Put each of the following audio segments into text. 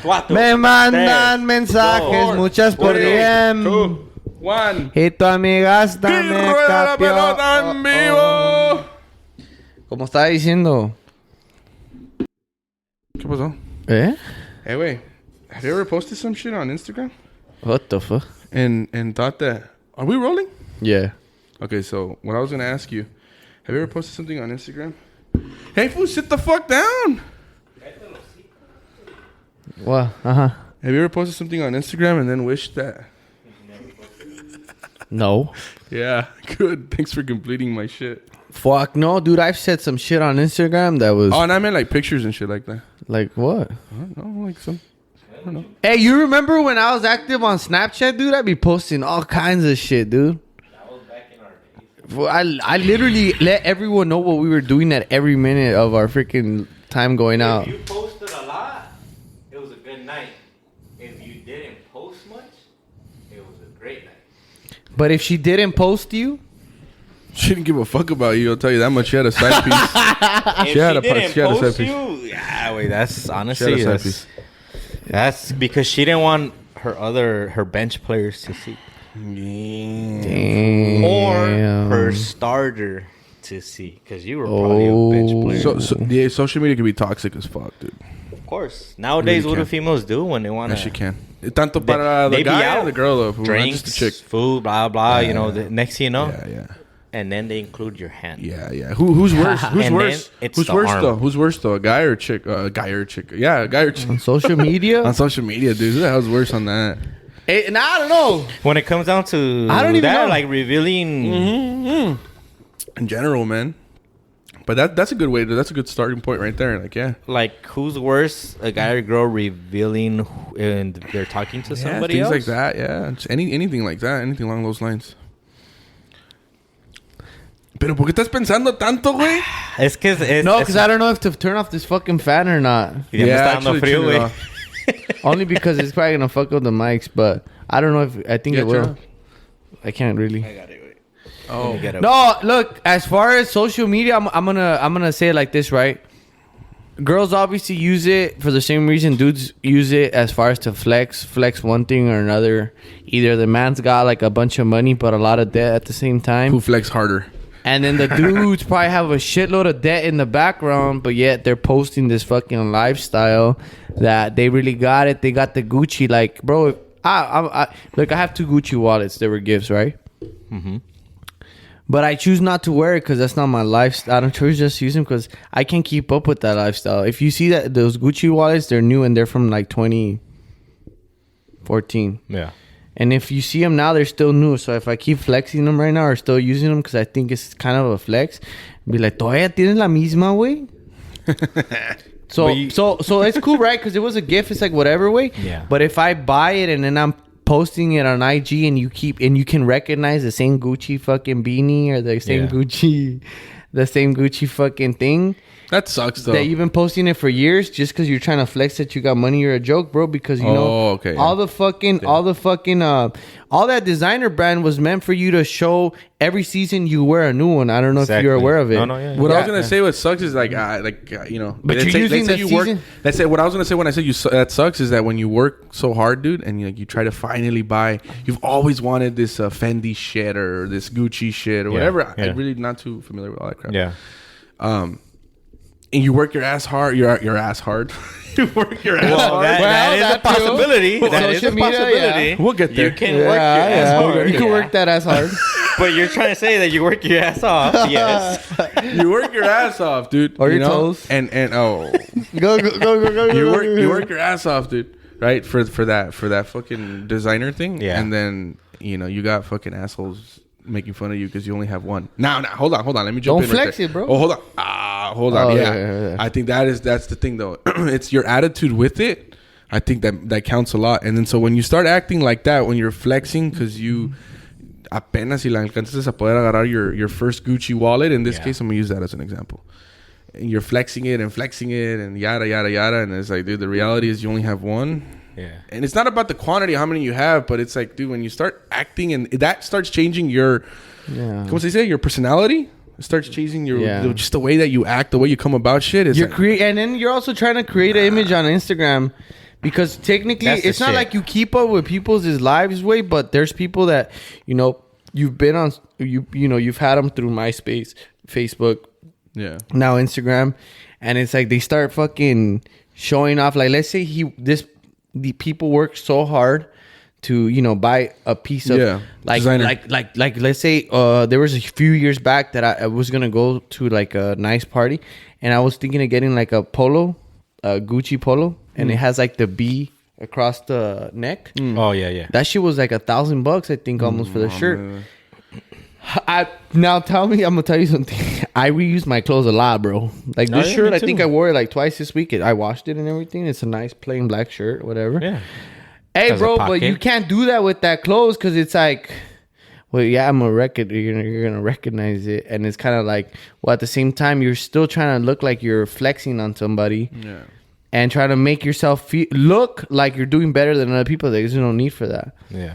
4. Me mandan 3, mensajes, 2, muchas por 1, DM. 2, 1. Y tu amiga hasta ¡Y me rueda la capió. pelota en vivo! Como estaba diciendo. ¿Qué pasó? ¿Eh? Hey, wait. Have you ever posted some shit on Instagram? What the fuck? And thought that... Are we rolling? Yeah. Okay, so what I was going to ask you. Have you ever posted something on Instagram? Hey, fool, sit the fuck down! What? Uh-huh. Have you ever posted something on Instagram and then wished that... No. Yeah, good. Thanks for completing my shit. Fuck no, dude. I've said some shit on Instagram that was... Oh, and I meant like pictures and shit like that. Like what? I don't know, like some... I don't know. Hey, you remember when I was active on Snapchat, dude? I'd be posting all kinds of shit, dude. That was back in our days. Well, I literally let everyone know what we were doing at every minute of our freaking time going out. If you posted a lot, it was a good night. If you didn't post much, it was a great night. But if she didn't post you, She didn't give a fuck about you. I'll tell you that much. She had a side piece. If She had she a didn't she had a side post piece. you, yeah, wait, that's She had honestly a side piece. that's because she didn't want her bench players to see damn. or her starter to see because you were probably a bench player. So yeah, social media can be toxic as fuck, dude. Of course, nowadays Really what do can. females do when they want Yes, to? she can. Tanto para They the be guy out. or the girl, though. Not Drinks, just the chick. food, blah blah. Yeah, you know, yeah. the next thing you know, Yeah. and then they include your hand. Yeah. Who's worse? Who's And worse? then it's Who's the worse arm. though? Who's worse though? A guy or a chick? Guy or chick? Yeah, a guy or chick. On social media? On social media, dude. Who the hell's worse on that? And I don't know. When it comes down to I don't even that, know. like revealing. In general, man. But that's a good way to. That's a good starting point right there. Like, yeah. Like, who's worse, a guy or girl revealing and they're talking to somebody things else? like that. Yeah, just anything like that. Anything along those lines. Pero ¿por qué estás pensando tanto, güey? Es que No, because I don't know if to turn off this fucking fan or not. Ya me está dando actually, frío, turn it güey. off. Only because it's probably gonna fuck up the mics, but I don't know if I think Yeah, it turn will. off. I can't really. Oh, No, look. As far as social media, I'm gonna say it like this, right? Girls obviously use it for the same reason dudes use it, as far as to flex one thing or another. Either the man's got like a bunch of money but a lot of debt at the same time, Who flex harder? and then the dudes probably have a shitload of debt in the background, but yet they're posting this fucking lifestyle that they really got it. They got the Gucci, like, bro. Look, I have 2 Gucci wallets. They were gifts, right? Mm-hmm. But I choose not to wear it because that's not my lifestyle. I don't choose just use them because I can't keep up with that lifestyle. If you see that those Gucci wallets, they're new and they're from like 2014. Yeah. And if you see them now, they're still new. So if I keep flexing them right now or still using them because I think it's kind of a flex, be like, ¿todavía tienes la misma, güey? So it's cool, right? Because it was a gift. It's like whatever, way. Yeah. But if I buy it and then I'm posting it on IG and you can recognize the same Gucci fucking beanie or the same Gucci fucking thing. That sucks though. That you've been posting it for years just because you're trying to flex that you got money, you're a joke, bro. Because you know, okay, all that designer brand was meant for you to show every season you wear a new one. I don't know if you're aware of it. No, yeah. What I was gonna say, what sucks is like you know. But let's you're say- using let's say the you work. season- Let's say what I was gonna say when I said that sucks is that when you work so hard, dude, and you try to finally buy, you've always wanted this Fendi shit or this Gucci shit or whatever. yeah. I'm really not too familiar with all that crap. Yeah. And you work your ass hard. Your ass hard. You work your ass Well, hard. that is a that too. possibility. That is a Social media, possibility. yeah. We'll get there. You can work your ass hard. You can work that ass hard. But you're trying to say that you work your ass off. Yes. You work your ass off, dude. Or you your know? toes. And go. Go. You work your ass off, dude. Right for that fucking designer thing. Yeah. And then you got fucking assholes making fun of you because you only have one. Now, hold on. Let me jump Don't in. Right flex there. it, bro. Oh, hold on. Hold on. Oh, Yeah. yeah. I think that's the thing though. It's your attitude with it. I think that counts a lot. And then so when you start acting like that, when you're flexing because you apenas si la alcanzas a poder agarrar your first Gucci wallet. In this case, I'm gonna use that as an example. And you're flexing it and yada yada yada, and it's like, dude, the reality is you only have one. Yeah. And it's not about the quantity, how many you have, but it's like, dude, when you start acting and that starts changing your, ¿cómo se dice? Your personality. It starts changing your just the way that you act, the way you come about shit. It's You're like, and then you're also trying to create an image on Instagram Because technically, That's the it's not shit. like you keep up with people's lives way, but there's people that, you know, you've been on, you know, you've had them through MySpace, Facebook, Yeah. now Instagram, and it's like they start fucking showing off. Like, let's say the people work so hard to, you know, buy a piece of designer. like let's say there was a few years back that I was gonna go to like a nice party, and I was thinking of getting like a Gucci polo, and it has like the B across the neck. Oh yeah. That shit was like $1,000, I think, almost for the shirt. Man. Now tell me, I'm gonna tell you something. I reuse my clothes a lot, bro. Like this yeah, shirt, me I think too. I wore it like twice this week. I washed it and everything. It's a nice plain black shirt, whatever. Yeah. Hey, Has a bro, but pocket. you can't do that with that clothes because it's like, well, yeah, you're gonna recognize it, and it's kind of like, well, at the same time, you're still trying to look like you're flexing on somebody, Yeah. and try to make yourself look like you're doing better than other people. There's no need for that. Yeah.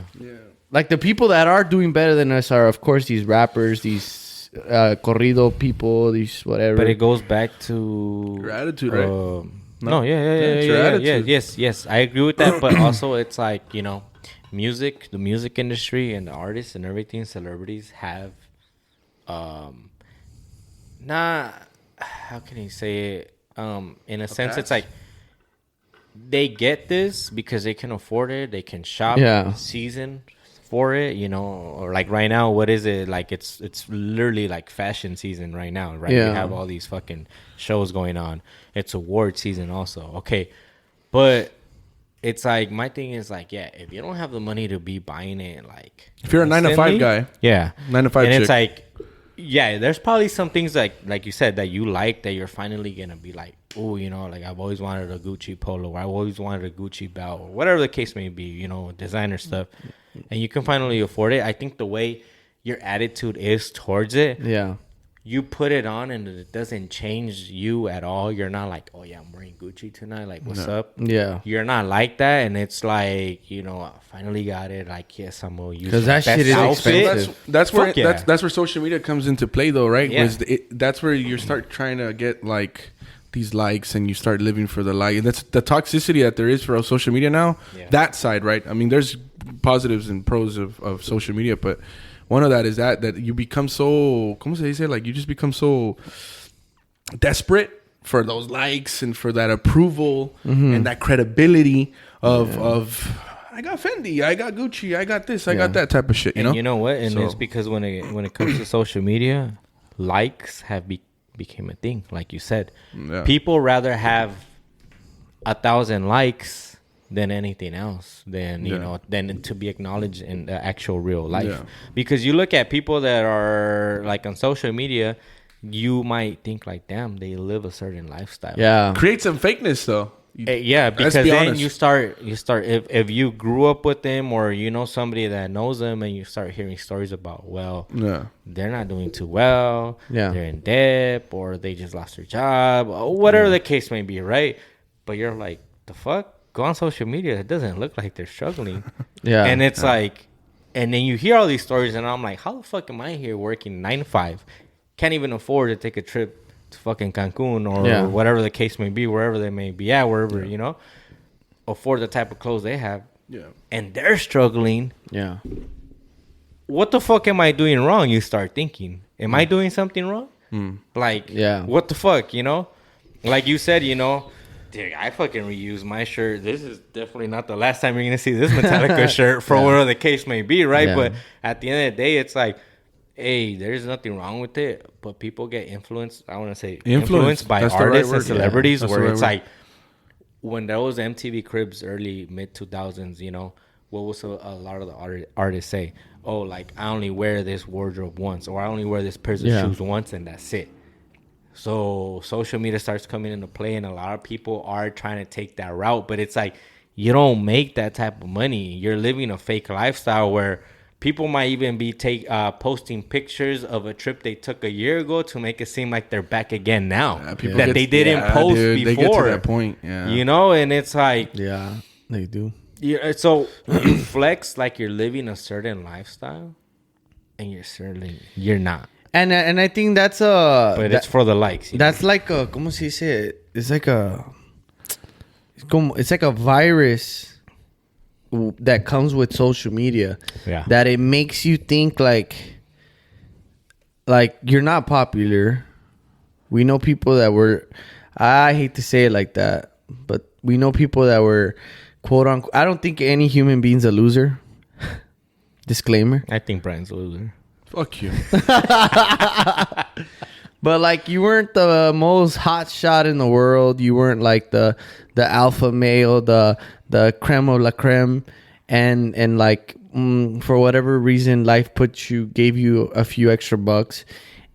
Like the people that are doing better than us are, of course, these rappers, these corrido people, these whatever. But it goes back to Your attitude, right? No, it's your attitude. yes. I agree with that, but also it's like, you know, the music industry and the artists and everything, celebrities have, not, how can you say it? In a sense, pass? it's like they get this because they can afford it. They can shop season for it, you know, or like right now, what is it? Like it's literally like fashion season right now, right? Yeah. We have all these fucking shows going on. It's award season also. Okay. But it's like, my thing is like, yeah, if you don't have the money to be buying it, like If you're a 9 to 5 constantly, guy, yeah, 9 to 5 and chick. it's like, yeah, there's probably some things like you said that you like that you're finally gonna be like, oh, you know, like I've always wanted a Gucci polo, or I've always wanted a Gucci belt, or whatever the case may be, you know, designer stuff, and you can finally afford it. I think the way your attitude is towards it, yeah. you put it on and it doesn't change you at all. You're not like, oh yeah, I'm wearing Gucci tonight, like what's up? Yeah. You're not like that, and it's like, you know, I finally got it. Like, yes, I'm gonna use 'Cause my that shit best is outfit. expensive. That's where Fuck yeah. that's where social media comes into play, though, right? Yeah. That's where you start trying to get like these likes, and you start living for the like. That's the toxicity that there is for social media now. Yeah. That side, right? I mean, there's positives and pros of social media, but one of that is that you become so, ¿cómo se dice? Like you just become so desperate for those likes and for that approval and that credibility of I got Fendi, I got Gucci, I got this, I got that type of shit. You And know, you know what? And So- it's because when it comes to social media, likes have became a thing. Like you said, Yeah. people rather have 1,000 likes than anything else, than you Yeah. know, than to be acknowledged in the actual real life. Yeah. Because you look at people that are like on social media, you might think like, damn, they live a certain lifestyle. Yeah. create some fakeness though. Yeah, because be then honest. you start if you grew up with them, or you know somebody that knows them, and you start hearing stories about, well, Yeah. they're not doing too well, Yeah. they're in debt, or they just lost their job, or whatever the case may be, right? But you're like, the fuck? Go on social media, it doesn't look like they're struggling. Yeah. And it's like, and then you hear all these stories, and I'm like, how the fuck am I here working 9 to 5? Can't even afford to take a trip to fucking Cancun or whatever the case may be, wherever they may be at, wherever, you know, afford the type of clothes they have. Yeah. And they're struggling. Yeah. What the fuck am I doing wrong? You start thinking, am I doing something wrong? Like, Yeah. what the fuck, you know? Like you said, you know, dude, I fucking reuse my shirt. This is definitely not the last time you're going to see this Metallica shirt for whatever the case may be, right? Yeah. But at the end of the day, it's like, hey, there's nothing wrong with it, but people get influenced. I want to say influenced by That's the right artists word. and celebrities, Yeah, that's where the right it's word. like, when there was MTV Cribs early mid 2000s, you know, what was a lot of the artists say? Oh, like, I only wear this wardrobe once, or I only wear this pair of shoes once, and that's it. So social media starts coming into play, and a lot of people are trying to take that route, but it's like, you don't make that type of money. You're living a fake lifestyle where people might even be posting pictures of a trip they took a year ago to make it seem like they're back again now. Yeah, people that get- they didn't yeah, post dude, before. They get to that point. Yeah. You know, and it's like, Yeah. They do. yeah, so you flex like you're living a certain lifestyle, and you're not. And I think that's But it's for the likes. You that's like a, ¿cómo se dice? It's like a, it's like a virus that comes with social media. Yeah. That it makes you think like you're not popular. We know people that were, I hate to say it like that, but we know people that were quote unquote, I don't think any human being's a loser. Disclaimer. I think Brian's a loser. Fuck you. But like you weren't the most hot shot in the world. You weren't like the alpha male, the creme of la creme, and like for whatever reason, life gave you a few extra bucks,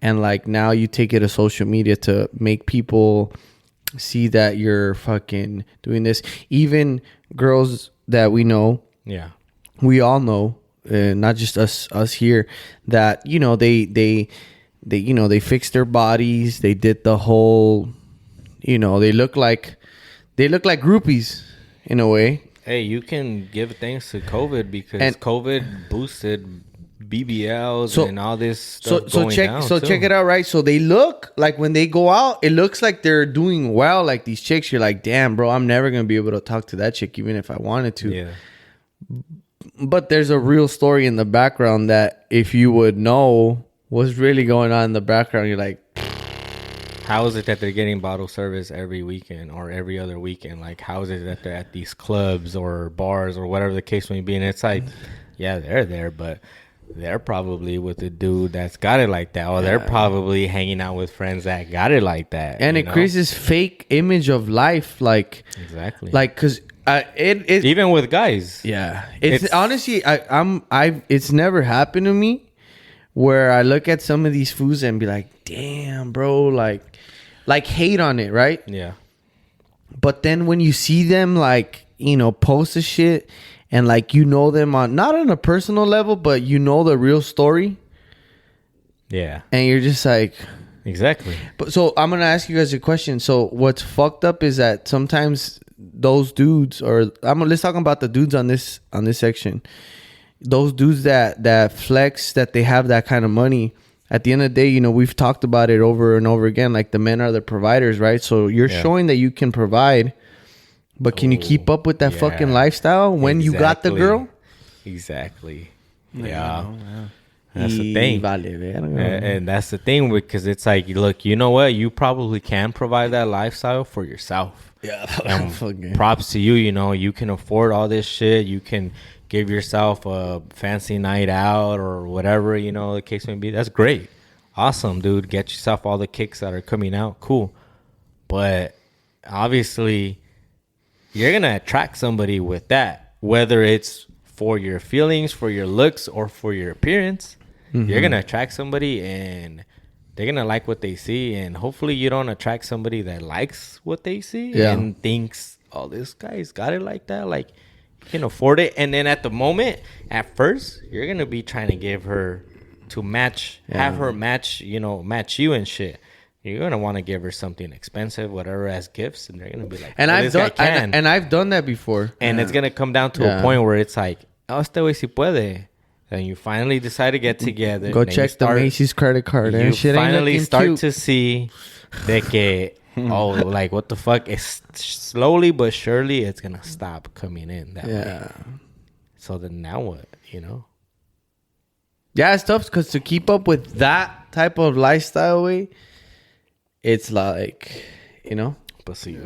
and like now you take it to social media to make people see that you're fucking doing this. Even girls that we know, Yeah. we all know, not just us here, that you know they fixed their bodies. They did the whole, you know, they look like groupies in a way. Hey, you can give thanks to COVID because COVID boosted BBLs and all this stuff check it out, right? So they look like when they go out, it looks like they're doing well. Like these chicks, you're like, damn, bro, I'm never gonna be able to talk to that chick even if I wanted to. Yeah. But there's a real story in the background that if you would know what's really going on in the background, you're like, how is it that they're getting bottle service every weekend or every other weekend? Like, how is it that they're at these clubs or bars or whatever the case may be? And it's like, yeah, they're there, but they're probably with a dude that's got it like that, or they're probably hanging out with friends that got it like that. And it creates this fake image of life, like exactly, like because it even with guys, yeah, it's honestly it's never happened to me where I look at some of these foods and be like, damn, bro, like hate on it, right? Yeah. But then when you see them, like, you know, post the shit and like, you know, them not on a personal level, but you know the real story. Yeah. And you're just like, exactly. But so I'm going to ask you guys a question. So what's fucked up is that sometimes those dudes, or let's talk about the dudes on this section. Those dudes that flex that they have that kind of money, at the end of the day, you know, we've talked about it over and over again. Like the men are the providers, right? So you're showing that you can provide, but can you keep up with that fucking lifestyle when you got the girl? Exactly. Yeah. That's the thing. And that's the thing, because it's like, look, you know what? You probably can provide that lifestyle for yourself. Yeah. Props to you. You know, you can afford all this shit. You can give yourself a fancy night out or whatever, you know, the case may be. That's great. Awesome, dude. Get yourself all the kicks that are coming out. Cool. But obviously, you're going to attract somebody with that, whether it's for your feelings, for your looks, or for your appearance. Mm-hmm. You're going to attract somebody and they're going to like what they see. And hopefully you don't attract somebody that likes what they see and thinks, oh, this guy's got it like that. Like, can afford it. And then at the moment, at first, you're gonna be trying to give her to match, have her match you and shit. You're gonna want to give her something expensive, whatever, as gifts, and they're gonna be like, and I've done that before. And it's gonna come down to a point where it's like, oh, este güey si puede. And you finally decide to get together. Go check the Macy's credit card. You finally start to see de que, oh, like, what the fuck? It's slowly but surely it's gonna stop coming in that way. So then now what, you know? Yeah, it's tough because to keep up with that type of lifestyle way, it's like, you know? But see,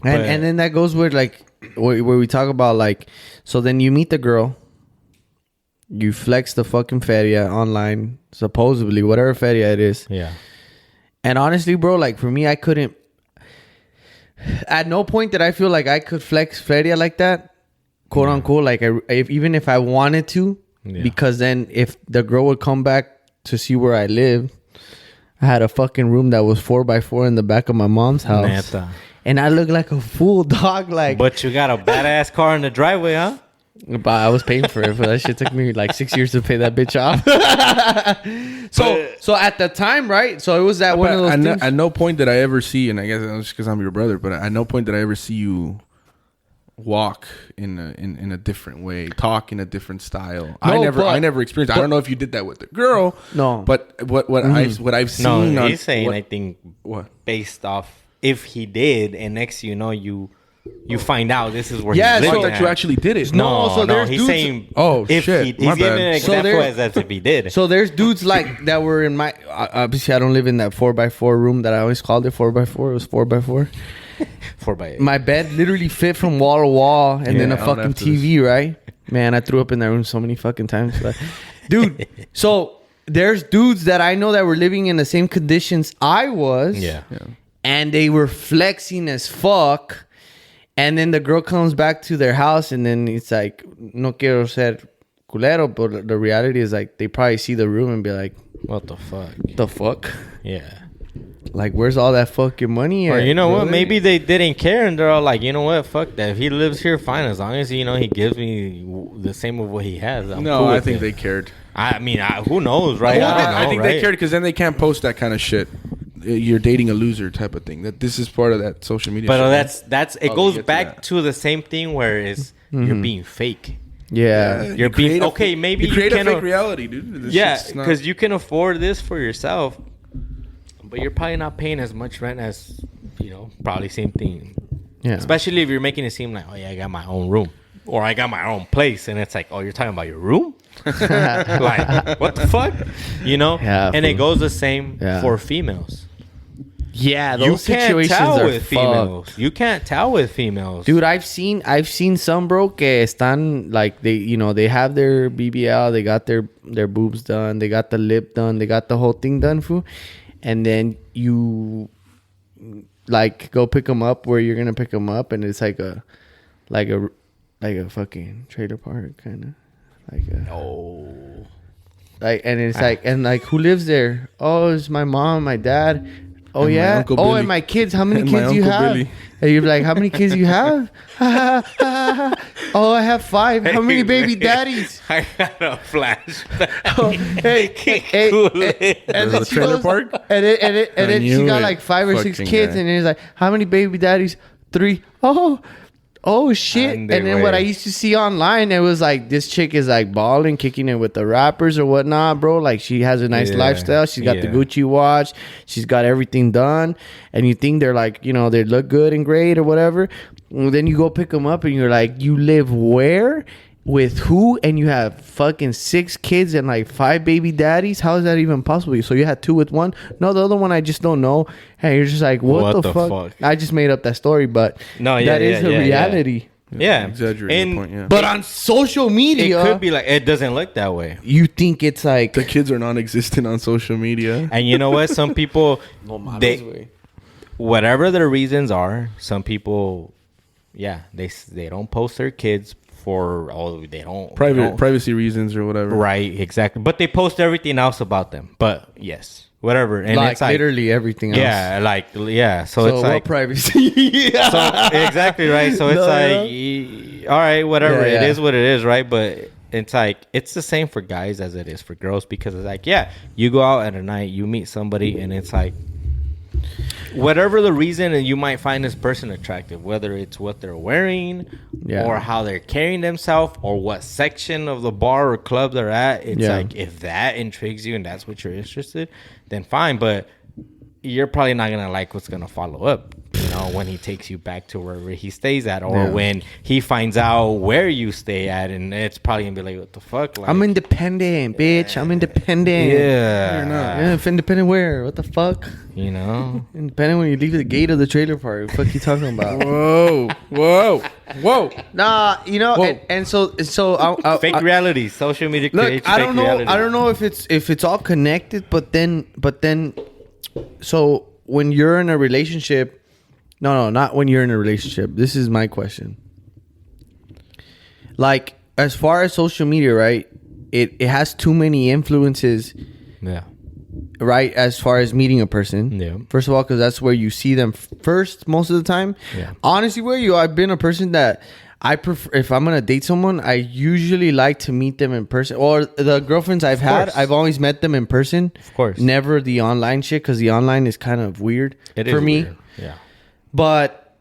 and then that goes with like where we talk about like, so then you meet the girl, you flex the fucking feria online, supposedly, whatever feria it is. Yeah. And honestly, bro, like for me, I couldn't. At no point did I feel like I could flex feria like that, quote unquote. Like even if I wanted to, because then if the girl would come back to see where I live, I had a fucking room that was 4x4 in the back of my mom's house, Neta. And I looked like a fool, dog. Like, but you got a badass car in the driveway, huh? But I was paying for it. But that shit took me like 6 years to pay that bitch off. So at the time, right? So it was that one of those things. At no point did I ever see, and I guess it's because I'm your brother, but at no point did I ever see you walk in a different way, talk in a different style. I never experienced. I don't know if you did that with the girl. No. But what I've seen. No, he's saying, I think, based off if he did, and next you know you You find out this is where Yeah, he's I living thought at. you actually did it. No, so there's he's dudes- saying. Oh, if shit. He's My giving bad. an So example there- as if he did. So there's dudes like that were in my obviously I don't live in that 4x4 room that I always called it 4x4. It was 4x4. 4x8. My bed literally fit from wall to wall, and then Yeah, a I don't fucking have to TV, right? Man, I threw up in that room so many fucking times. But, dude, so there's dudes that I know that were living in the same conditions I was. Yeah. And they were flexing as fuck. And then the girl comes back to their house, and then it's like, no quiero ser culero, but the reality is like they probably see the room and be like, What the fuck? the fuck? Yeah. Like, where's all that fucking money Or at, you know what? brother? Maybe they didn't care, and they're all like, you know what? Fuck that. If he lives here, fine. As long as he gives me the same of what he has. I'm No, cool I with think it. they cared. I mean, who knows, right? Well, I don't I know, think right? they cared because then they can't post that kind of shit. You're dating a loser type of thing. That this is part of that social media. But shit, that's it Oh, goes they get to back that. to the same thing where it's you're being fake. Yeah. man. You're being create a- okay. Maybe you create a can fake reality, dude. This yeah, shit's not- because you can afford this for yourself, but you're probably not paying as much rent as probably same thing. Yeah. Especially if you're making it seem like, oh yeah, I got my own room or I got my own place, and it's like, oh, you're talking about your room. Like, what the fuck? Yeah, And it fool. goes the same Yeah. for females. Yeah, You those can't situations tell are with fucked. females. You can't tell with females. Dude, I've seen some bro que están like they have their BBL, they got their boobs done, they got the lip done, they got the whole thing done, fool. And then you like go pick them up where you're gonna pick them up, and it's like a fucking trailer park kind of Oh. and it's like who lives there? Oh, it's my mom, my dad. Oh And my yeah. Uncle Oh, Billy. and my kids. How many And my kids you Uncle have? Billy. And you're like, how many kids you have? Oh, I have 5. How many baby daddies? I got a flashback. Oh, hey, hey, Cool. and The then she trailer goes- park? and then she knew got it. like 5 or 6 Fucking kids, guy. and it's like, how many baby daddies? 3. Oh shit. And And they then what I were- used to see online, it was like this chick is like balling, kicking it with the rappers or whatnot, bro. Like she has a nice Yeah. lifestyle. She's got the Yeah. Gucci watch. She's got everything done. And you think they're like, they look good and great or whatever. And then you go pick them up and you're like, you live where? With who? And you have fucking 6 kids and like 5 baby daddies? How is that even possible? So you had 2 with one? No, the other one I just don't know. Hey, you're just like, what the fuck? I just made up that story, but No, yeah, that is yeah, the yeah, reality. Yeah. Exaggerating the point, yeah. But on social It media, could be like, it doesn't look that way. you think it's like The kids are non-existent on social media. And you know what? Some people, whatever their reasons are, some people, they don't post their kids for, they don't. Privacy reasons or whatever. Right, exactly. But they post everything else about them. But yes, whatever. And like it's like, literally everything else. yeah. So, So it's what like, privacy? so exactly right. So it's No, like, all right, whatever. Yeah, It yeah. is what it is, right? But it's like it's the same for guys as it is for girls, because it's like, you go out at a night, you meet somebody, and it's like, whatever the reason, and you might find this person attractive, whether it's what they're wearing, Yeah. or how they're carrying themselves, or what section of the bar or club they're at. It's Yeah. like, if that intrigues you and that's what you're interested, then fine. But you're probably not gonna like what's gonna follow up, when he takes you back to wherever he stays at, or Yeah. when he finds out where you stay at, and it's probably gonna be like, what the fuck? Like, I'm independent, bitch. I'm independent. yeah, If independent where? What the fuck? Independent when you leave the gate of the trailer park. What the fuck you talking about? Whoa. Nah, Whoa. and so I, fake reality, social media creates Look, I fake don't know. reality. I don't know if it's all connected, but then, so when you're in a relationship, no, not when you're in a relationship. This is my question. Like, as far as social media, right? It has too many influences, Yeah. right? As far as meeting a person. Yeah. First of all, because that's where you see them first most of the time. Yeah. Honestly, I've been a person that I prefer, if I'm gonna date someone, I usually like to meet them in person. Or the girlfriends I've had, course. I've always met them in person. Of course. Never the online shit, because the online is kind of weird for me. Weird. Yeah. But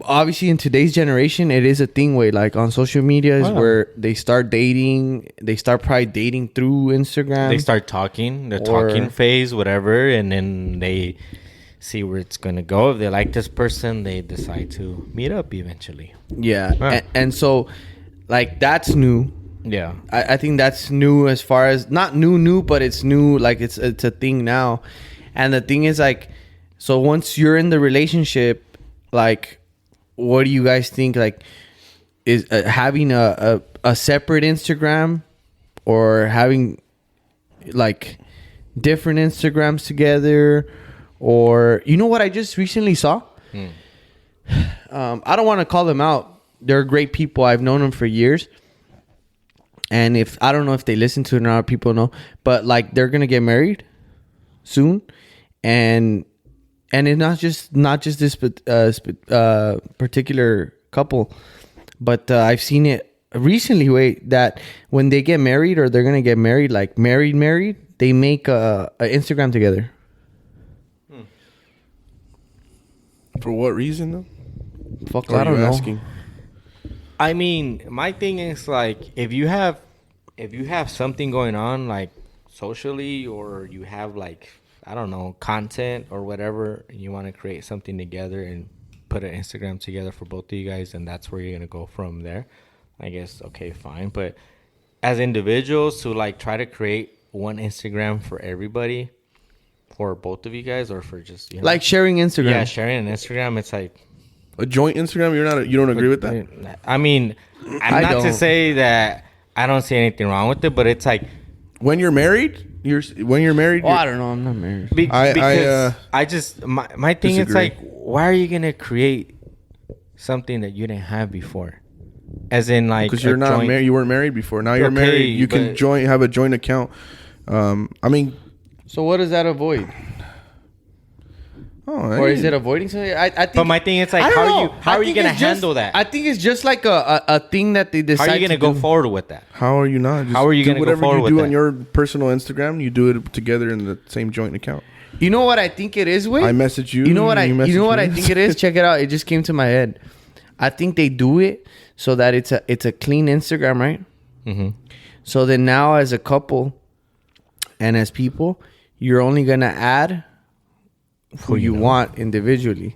obviously, in today's generation, it is a thing where, like, on social media is Oh, yeah. where they start dating. They start probably dating through Instagram. They start talking, the Or- talking phase, whatever, and then they see where it's gonna go. If they like this person, they decide to meet up eventually. Yeah, Huh. and so like that's new. Yeah. I think that's new as far as not new, but it's new. Like it's a thing now, and the thing is like, so once you're in the relationship, like, what do you guys think? Like, is having a separate Instagram or having like different Instagrams together, or you know what I just recently saw? I don't want to call them out. They're great people. I've known them for years. And if I don't know if they listen to it or not, people know, but like they're gonna get married soon, and it's not just this particular couple, but I've seen it recently. Wait, that when they get married or they're gonna get married, like married, they make a Instagram together. For what reason though? Fuck, Or I are don't you know. asking? I mean, my thing is like if you have something going on like socially, or you have like, I don't know, content or whatever, and you want to create something together and put an Instagram together for both of you guys, and that's where you're gonna go from there. I guess okay, fine. But as individuals, to like try to create one Instagram for everybody, for both of you guys, or for just, you know, Like sharing Instagram. yeah, sharing an Instagram, it's like, A joint Instagram? You don't agree with that? I mean, I not to don't. say that I don't see anything wrong with it, but it's like When you're married, Oh, I don't know. I'm not married. because I just my thing is disagree. like, why are you gonna create something that you didn't have before? As in like, because a you're not joint- married. You weren't married before. Now you're Okay, married. You can but- have a joint account. I mean, So what does that avoid? Or is it avoiding something? I think. But my thing is like, I don't know. how I are you think gonna it's just- handle that? I think it's just like a thing that they decide. How are you gonna to go do. forward with that? How are you not? Just How are you do gonna go whatever forward you with do that? on your personal Instagram? You do it together in the same joint account. You know what I think it is, Wait. I message you. You know what I? message You know what me. I think it is. Check it out. It just came to my head. I think they do it so that it's a clean Instagram, right? Mm-hmm. So then now as a couple and as people, you're only gonna add who you want individually.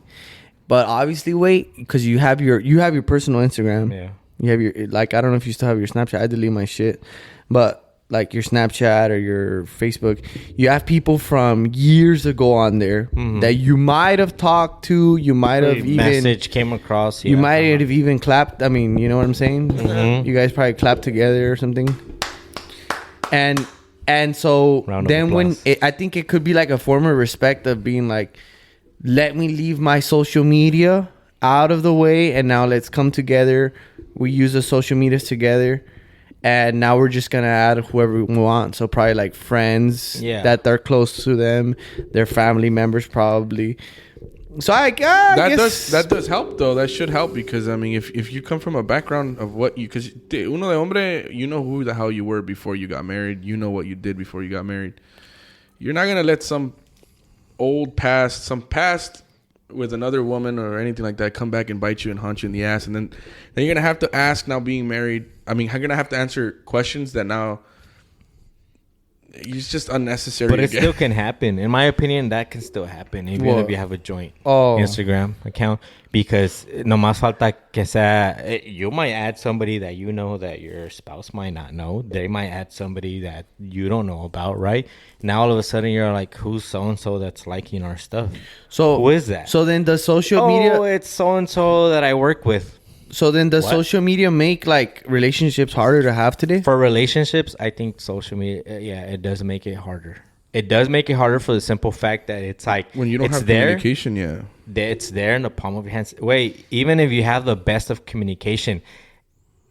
But obviously, wait, because you have your personal Instagram. Yeah. You have your, like, I don't know if you still have your Snapchat. I delete my shit, but like your Snapchat or your Facebook, you have people from years ago on there that you might have talked to. You might have even message came across. you yeah, might uh-huh. have even clapped. I mean, you know what I'm saying? You guys probably clapped together or something. And so Round of then when applause. I think it could be like a form of respect of being like, let me leave my social media out of the way, and now let's come together. We use the social medias together, and now we're just gonna add whoever we want. So probably like friends that they're close to them, their family members probably. So I guess that does help though. That should help because I mean, if you come from a background of what you, because uno de hombre, you know who the hell you were before you got married. You know what you did before you got married. You're not gonna let some past with another woman or anything like that come back and bite you and haunt you in the ass, and then you're gonna have to ask, now being married, I mean, you're gonna have to answer questions that now it's just unnecessary. But it again. still can happen. In my opinion, that can still happen even What? if you have a joint Oh. Instagram account. Because no más falta que sea, you might add somebody that you know that your spouse might not know. They might add somebody that you don't know about, right? Now all of a sudden you're like, who's so-and-so that's liking our stuff? so Who is that? So then the social Oh, media. it's so-and-so that I work with. So then does What? social media make like relationships harder to have today? For relationships, I think social media, it does make it harder. It does make it harder for the simple fact that it's like, when you don't it's have there, communication, yeah. it's there in the palm of your hands. Wait, even if you have the best of communication,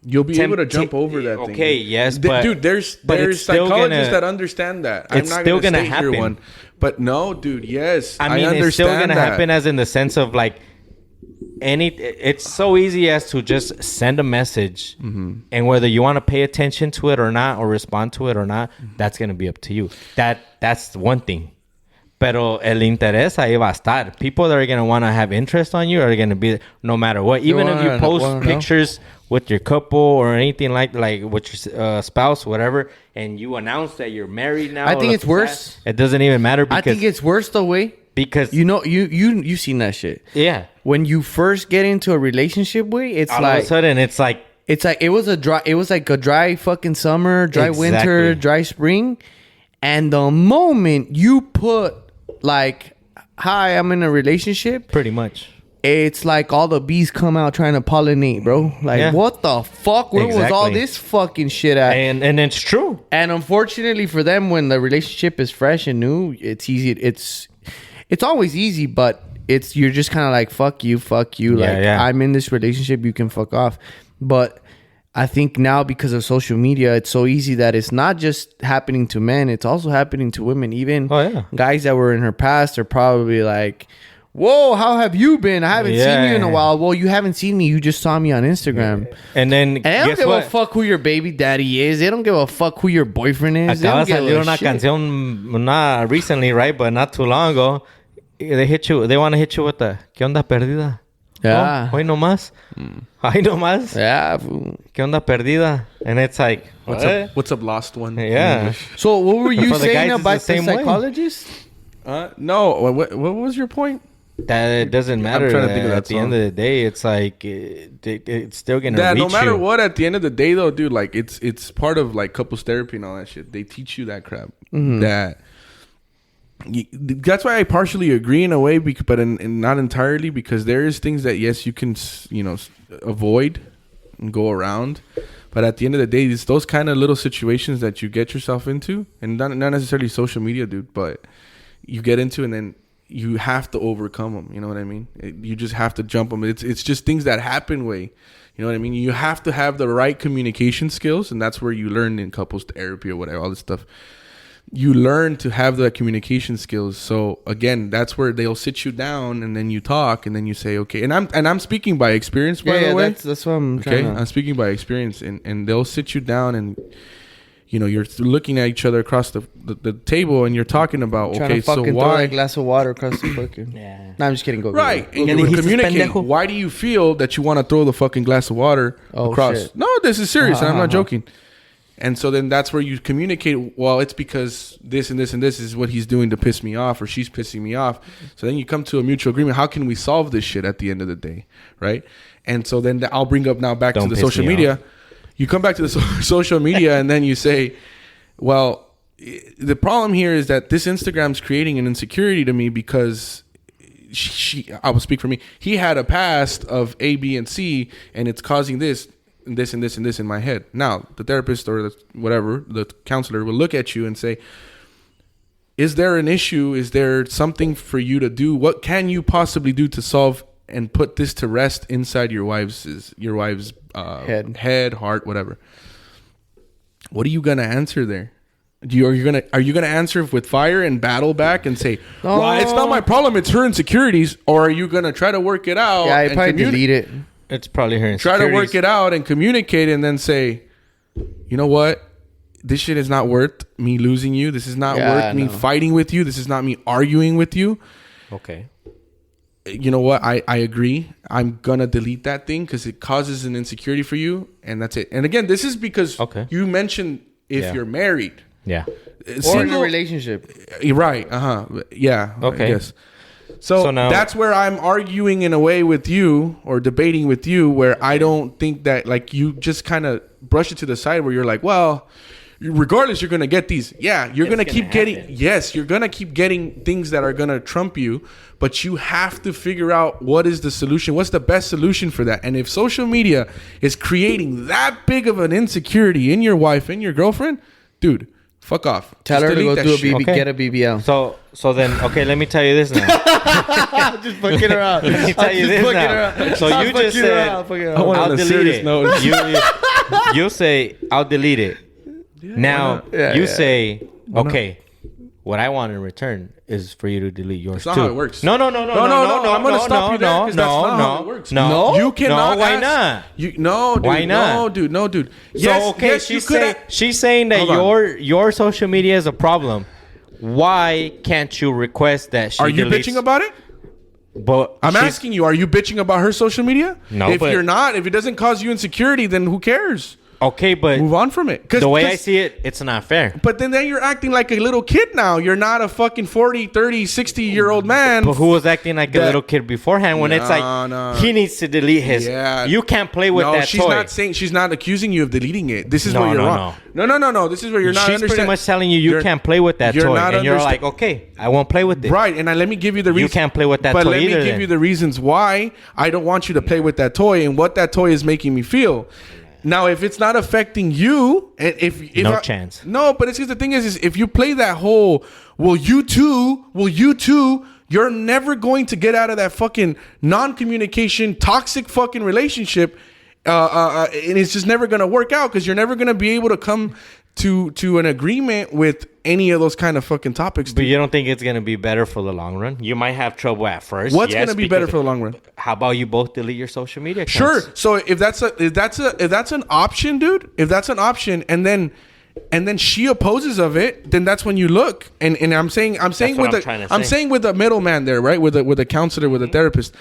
You'll be able to jump over that thing. Okay, yes, Th- but dude, there's it's still psychologists gonna- that understand that. it's still gonna state here happen. But no, dude, yes, I mean, understand it's still gonna that. happen as in the sense of like it's so easy as to just send a message, and whether you want to pay attention to it or not, or respond to it or not, that's gonna be up to you. That's one thing. Pero el interés ahí va a estar. People that are going to want to have interest on you are going to be no matter what. Even if you post pictures with your couple or anything like with your spouse, whatever, and you announce that you're married now. I think it's worse. It doesn't even matter because I think it's worse though, way Because you seen that shit. yeah, When you first get into a relationship with, it's all like of a sudden it's like it was like a dry fucking summer, dry winter, Exactly. dry spring, and the moment you put like, "Hi, I'm in a relationship," pretty much. it's like all the bees come out trying to pollinate, bro. Like, Yeah. what the fuck? Where was all Exactly. this fucking shit at? And it's true. And unfortunately for them, when the relationship is fresh and new, it's easy. It's always easy, but you're just kind of like, fuck you. Yeah, Like, yeah. I'm in this relationship, you can fuck off. But I think now because of social media, it's so easy that it's not just happening to men, it's also happening to women. Even Oh, yeah. guys that were in her past are probably like, whoa, how have you been? I haven't seen you in a while. Well, you haven't seen me. You just saw me on Instagram. And then And they don't guess give what? a fuck who your baby daddy is. They don't give a fuck who your boyfriend is. They Acaba don't de give salir a una shit. canción not recently, right? But not too long ago. They want to hit you with the ¿Qué onda perdida? Yeah. Oh, hoy nomás. Hoy nomás. Yeah. fool. ¿Qué onda perdida? And it's like, What's up, lost one? Yeah. So what were you For the saying guys, it's about the same the way. psychologist? No. What was your point? That it doesn't matter. trying to think of that At the end of the day, it's like it's still gonna That reach no matter you. what, at the end of the day, though, dude, like it's part of like couples therapy and all that shit. They teach you that crap. That's why I partially agree in a way, but in not entirely, because there is things that yes you can avoid and go around, but at the end of the day, it's those kind of little situations that you get yourself into, and not necessarily social media, dude, but you get into and then you have to overcome them. You know what I mean? You just have to jump them. It's just things that happen way. You know what I mean? You have to have the right communication skills, and that's where you learn in couples therapy or whatever, all this stuff. You learn to have the communication skills. So again, that's where they'll sit you down and then you talk and then you say, okay. And I'm speaking by experience, by the way. That's what I'm Okay, trying to... I'm speaking by experience, and they'll sit you down and you're looking at each other across the table and you're talking about Trying okay, to fucking so throw why that glass of water across the fucking... Yeah. No, I'm just kidding. Go. right? Go. And And you would he's a communicate. pendejo. Why do you feel that you want to throw the fucking glass of water across? Shit. No, this is serious, and I'm not Uh-huh. joking. And so then that's where you communicate. Well, it's because this and this and this is what he's doing to piss me off, or she's pissing me off. So then you come to a mutual agreement. How can we solve this shit at the end of the day, right? And so then I'll bring up now back Don't to the piss social me media. off. You come back to the social media, and then you say, well, the problem here is that this Instagram's creating an insecurity to me because I will speak for me. He had a past of A, B, and C, and it's causing this and this and this and this in my head. Now, the therapist or the counselor will look at you and say, is there an issue? Is there something for you to do? What can you possibly do to solve and put this to rest inside your wife's head, heart, whatever? What are you gonna answer there? Are you gonna answer with fire and battle back and say, well, it's not my problem, it's her insecurities, or are you gonna try to work it out? Yeah, I and probably delete it. It's probably her try to work insecurities. it out and communicate, and then say, you know what? This shit is not worth me losing you. This is not worth me fighting with you. This is not me arguing with you. Okay. You know what? I agree. I'm gonna delete that thing because it causes an insecurity for you, and that's it. And again, this is because you mentioned if you're married, Yeah. Or in a relationship. You're right. Yeah. Okay. I guess. So now that's where I'm arguing in a way with you or debating with you, where I don't think that, like, you just kind of brush it to the side where you're like, well, regardless, you're going to get these. Yeah, you're going to keep getting. Yes, you're going to keep getting things that are going to trump you, but you have to figure out what is the solution. What's the best solution for that? And if social media is creating that big of an insecurity in your wife and your girlfriend, dude, fuck off. Tell Just her to go delete do a that shit. BB, Okay. get a BBL. So then, okay, let me tell you this now. Just fucking her out. Let me tell you this now. So you just said, I want I'll on a delete serious it. note. You say, I'll delete it. Now, you say, okay, what I want in return is for you to delete yours That's not too. how it works. No. I'm gonna stop you there because that's not how it works. No, you cannot. why ask- not? No, dude. Why not? No, dude. So okay, she's saying that your social media is a problem. Why can't you request that she Are you deletes- bitching about it? But I'm asking you. Are you bitching about her social media? No, If but- you're not, if it doesn't cause you insecurity, then who cares? Okay, but move on from it. The way I see it, it's not fair. But then you're acting like a little kid now. You're not a fucking 40, 30, 60-year-old man. But who was acting like a little kid beforehand when it's like he needs to delete his. Yeah. You can't play with that toy. She's not accusing you of deleting it. This is where you're wrong. No. This is where you're not understanding. She's pretty much telling you can't play with that toy. And you're like, okay, I won't play with it. Right, and let me give you the reason. You can't play with that toy either. But let me give you the reasons why I don't want you to play with that toy and what that toy is making me feel. Now, if it's not affecting you, and if no chance. No, but it's just the thing is if you play that whole, well, you too, you're never going to get out of that fucking non-communication, toxic fucking relationship, and it's just never going to work out because you're never going to be able to come to an agreement with any of those kind of fucking topics. But you don't think it's gonna be better for the long run? You might have trouble at first. What's gonna be better for the long run? How about you both delete your social media accounts? Sure. So if that's an option, dude, if that's an option, and then she opposes of it, then that's when you look. And I'm saying with the middleman there, right? With a counselor, with a therapist.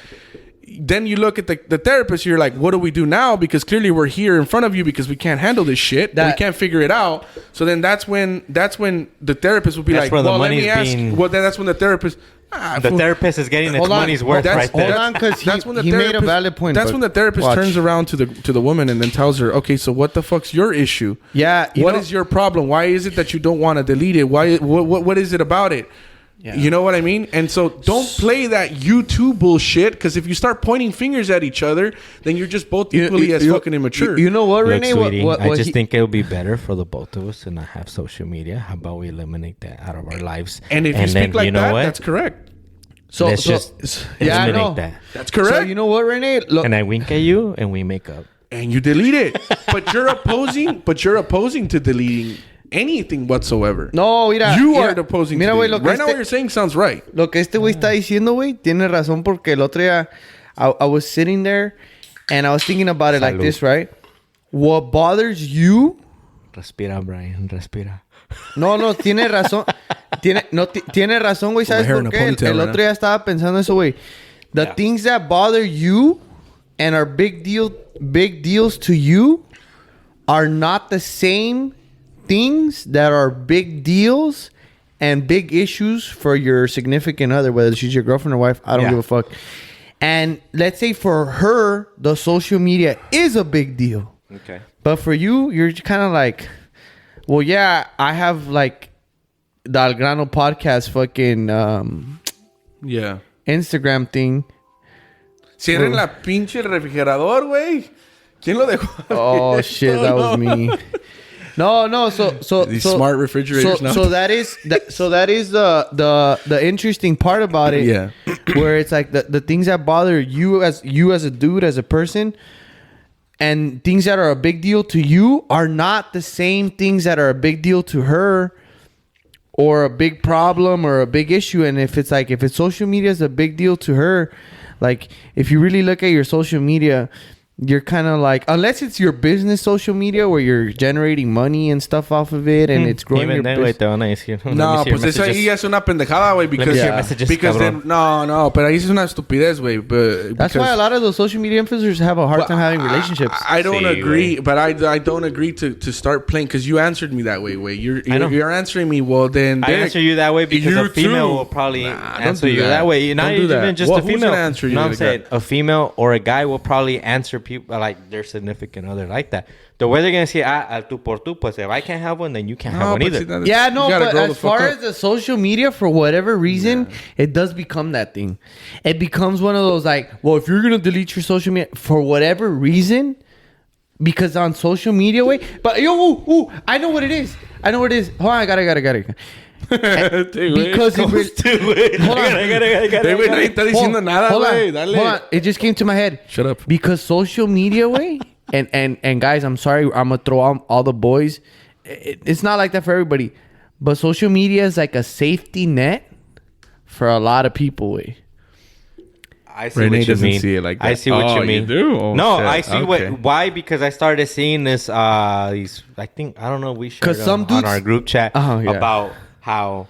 Then you look at the therapist, you're like, what do we do now? Because clearly we're here in front of you because we can't handle this shit. We can't figure it out. So then that's when the therapist will be like, well, let me ask. Well, then that's when the therapist... the therapist is getting its money's worth right there. Hold on, because he made a valid point. That's when the therapist turns around to the woman and then tells her, okay, so what the fuck's your issue? Yeah. What is your problem? Why is it that you don't want to delete it? Why? What is it about it? Yeah. You know what I mean? And so don't play that YouTube bullshit, because if you start pointing fingers at each other, then you're just both equally as fucking immature. You know what, Renee? Sweetie, I just think it would be better for the both of us to not have social media. How about we eliminate that out of our lives? And if you speak like that, that's correct. Let's just eliminate that. That's correct. So you know what, Renee? Look, and I wink at you and we make up. And you delete it. But you're opposing to deleting anything whatsoever. No, mira. You are opposing to güey, right now what you're saying sounds right. Lo que este güey está diciendo, güey, tiene razón, porque el otro día I was sitting there and I was thinking about it like this, right? What bothers you... Respira, Brian, respira. No, tiene razón. Tiene razón, güey. ¿Sabes por qué? El otro día estaba pensando eso, güey. The things that bother you and are big deals to you are not the same things that are big deals and big issues for your significant other, whether she's your girlfriend or wife. I don't give a fuck. And let's say for her, the social media is a big deal. Okay. But for you, you're kind of like, well, yeah, I have like the Al Grano podcast fucking Instagram thing. Cierren la pinche refrigerador, güey. ¿Quién lo dejó? Oh, shit, that was me. No. So these smart refrigerators. So that is the interesting part about it. Yeah, where it's like the things that bother you as a dude, as a person, and things that are a big deal to you are not the same things that are a big deal to her, or a big problem or a big issue. And if it's social media is a big deal to her, like if you really look at your social media, you're kind of like, unless it's your business social media where you're generating money and stuff off of it and it's growing your business. No, pues eso ahí es una pendejada, güey, because then, no, pero ahí es una estupidez, güey. That's why a lot of those social media influencers have a hard time having relationships. I don't agree, but I don't agree to start playing, because you answered me that way, güey. You're answering me, well, then I answer you that way because a female will probably answer you that way. Not even just a female. Who's gonna answer you? No, I'm saying a female or a guy will probably answer people like their significant other like that. The way they're gonna say, al tú por tú, pues if I can't have one, then you can't have one either. But as far as the social media, for whatever reason, it does become that thing. It becomes one of those like, well, if you're gonna delete your social media for whatever reason, because on social media, but I know what it is. Hold on, I got it. Because hold on, it just came to my head. Shut up. Because social media, and guys, I'm sorry, I'm gonna throw out all the boys. It's not like that for everybody, but social media is like a safety net for a lot of people. I see what you mean. See it like that. I see what you mean. You do? Oh, no, shit. I see why, because I started seeing this these, I think, I don't know, we shared on our group chat about how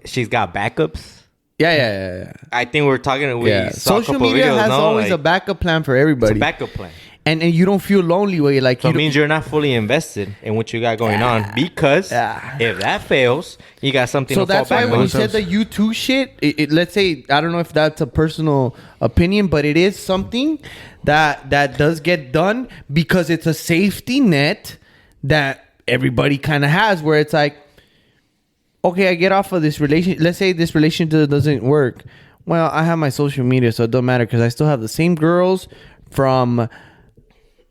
she's got backups. Yeah. I think we're talking. We saw social a couple media videos, has always a backup plan for everybody. It's a backup plan. and you don't feel lonely where you're like, So you it don't- means you're not fully invested in what you got going on, because if that fails, you got something So to fall that's why back when on. you said the U2 shit, let's say, I don't know if that's a personal opinion, but it is something that does get done because it's a safety net that everybody kind of has, where it's like, okay, I get off of this relationship. Let's say this relationship doesn't work. Well, I have my social media, so it don't matter because I still have the same girls from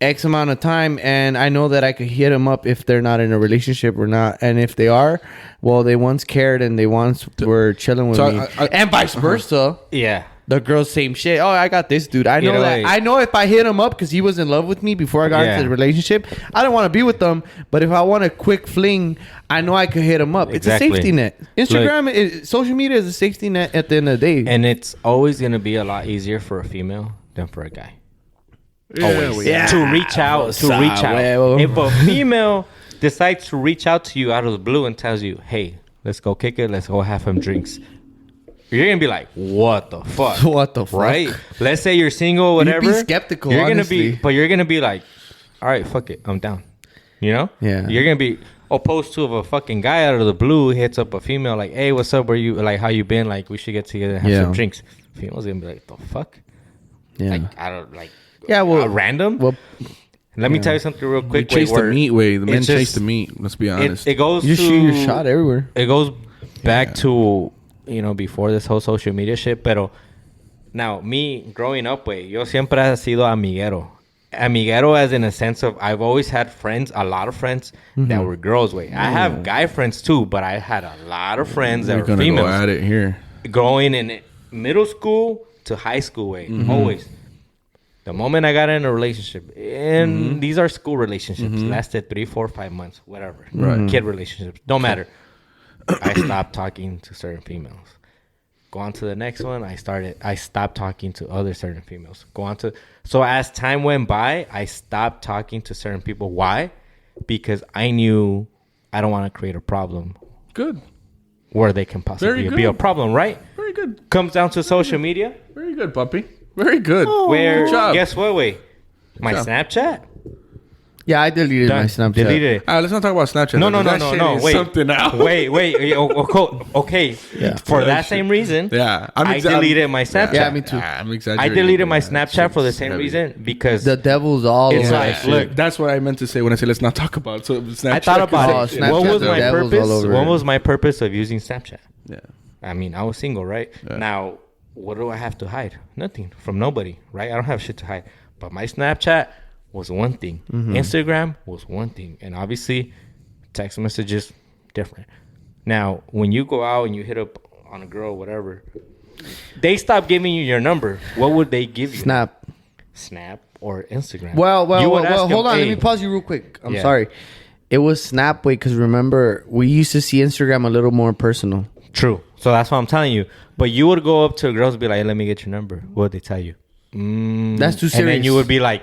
X amount of time, and I know that I could hit them up if they're not in a relationship or not. And if they are, well, they once cared and they once were chilling with So me, I- and vice versa. Yeah. The girls, same shit. Oh, I got this dude. I know You know, that. like- I know if I hit him up because he was in love with me before I got Yeah. into the relationship, I don't want to be with them. But if I want a quick fling, I know I could hit him up. Exactly. It's a safety net. Instagram, social media is a safety net at the end of the day. And it's always going to be a lot easier for a female than for a guy. Always. Yeah. To reach out. To reach out. Huevo. If a female decides to reach out to you out of the blue and tells you, hey, let's go kick it. Let's go have some drinks. You're going to be like, what the fuck? What the fuck? Right? Let's say you're single, whatever. You'd be skeptical, You're gonna honestly. be, but you're gonna be like, all right, fuck it, I'm down. You know? Yeah. You're gonna be opposed to if a fucking guy out of the blue hits up a female like, hey, what's up? Where you like? How you been? Like, we should get together and have Yeah. some drinks. Female's gonna be like, the fuck? Yeah. Like, I don't like. Yeah, well- random. Well, Let me tell you something real We quick. chase the meat way. The men it's chase just- the meat. Let's be honest. It goes. you to, shoot your shot everywhere. It goes back to, before this whole social media shit. Pero now, me growing up, yo siempre he sido amiguero. Amiguero as in a sense of I've always had friends, a lot of friends that were girls, I have guy friends too, but I had a lot of friends that We're were gonna females. go at it here. Growing in middle school to high school, always. The moment I got in a relationship, and these are school relationships, lasted 3, 4, 5 months, whatever. Right. Kid relationships, don't matter. I stopped talking to certain females. Go on to the next one. I stopped talking to other certain females. So as time went by, I stopped talking to certain people. Why? Because I knew I don't want to create a problem Good. where they can possibly Very be a good. problem, right? Very good. Comes down to social media. Very good, puppy. Very good. Where, Good job. guess what, my job. Snapchat. Yeah, I deleted my Done. Snapchat. Deleted it. Let's not talk about Snapchat. No, though, no, 'cause no, that no, shit no. is Wait, something else. wait. Okay. Yeah. For that same reason, Yeah, I deleted my Snapchat. Yeah, me too. I'm I exaggerating. deleted my That Snapchat for the shit's same heavy. reason because The devil's all It's over like, that look, shit. That's what I meant to say when I said let's not talk about it. So Snapchat. I thought about Oh, it. Snapchat, What was the my devil's purpose? all over What it. was my purpose of using Snapchat? Yeah. I mean, I was single, right? Yeah. Now, what do I have to hide? Nothing from nobody, right? I don't have shit to hide. But my Snapchat was one thing. Instagram was one thing. And obviously, text messages, different. Now, when you go out and you hit up on a girl, whatever, they stop giving you your number. What would they give you? Snap or Instagram. Well, You would ask hold them, on. Let "Hey." me pause you real quick. I'm Yeah. sorry. It was Snap because remember, we used to see Instagram a little more personal. True. So that's what I'm telling you. But you would go up to girls and be like, hey, let me get your number. What would they tell you? That's too And serious. then you would be like,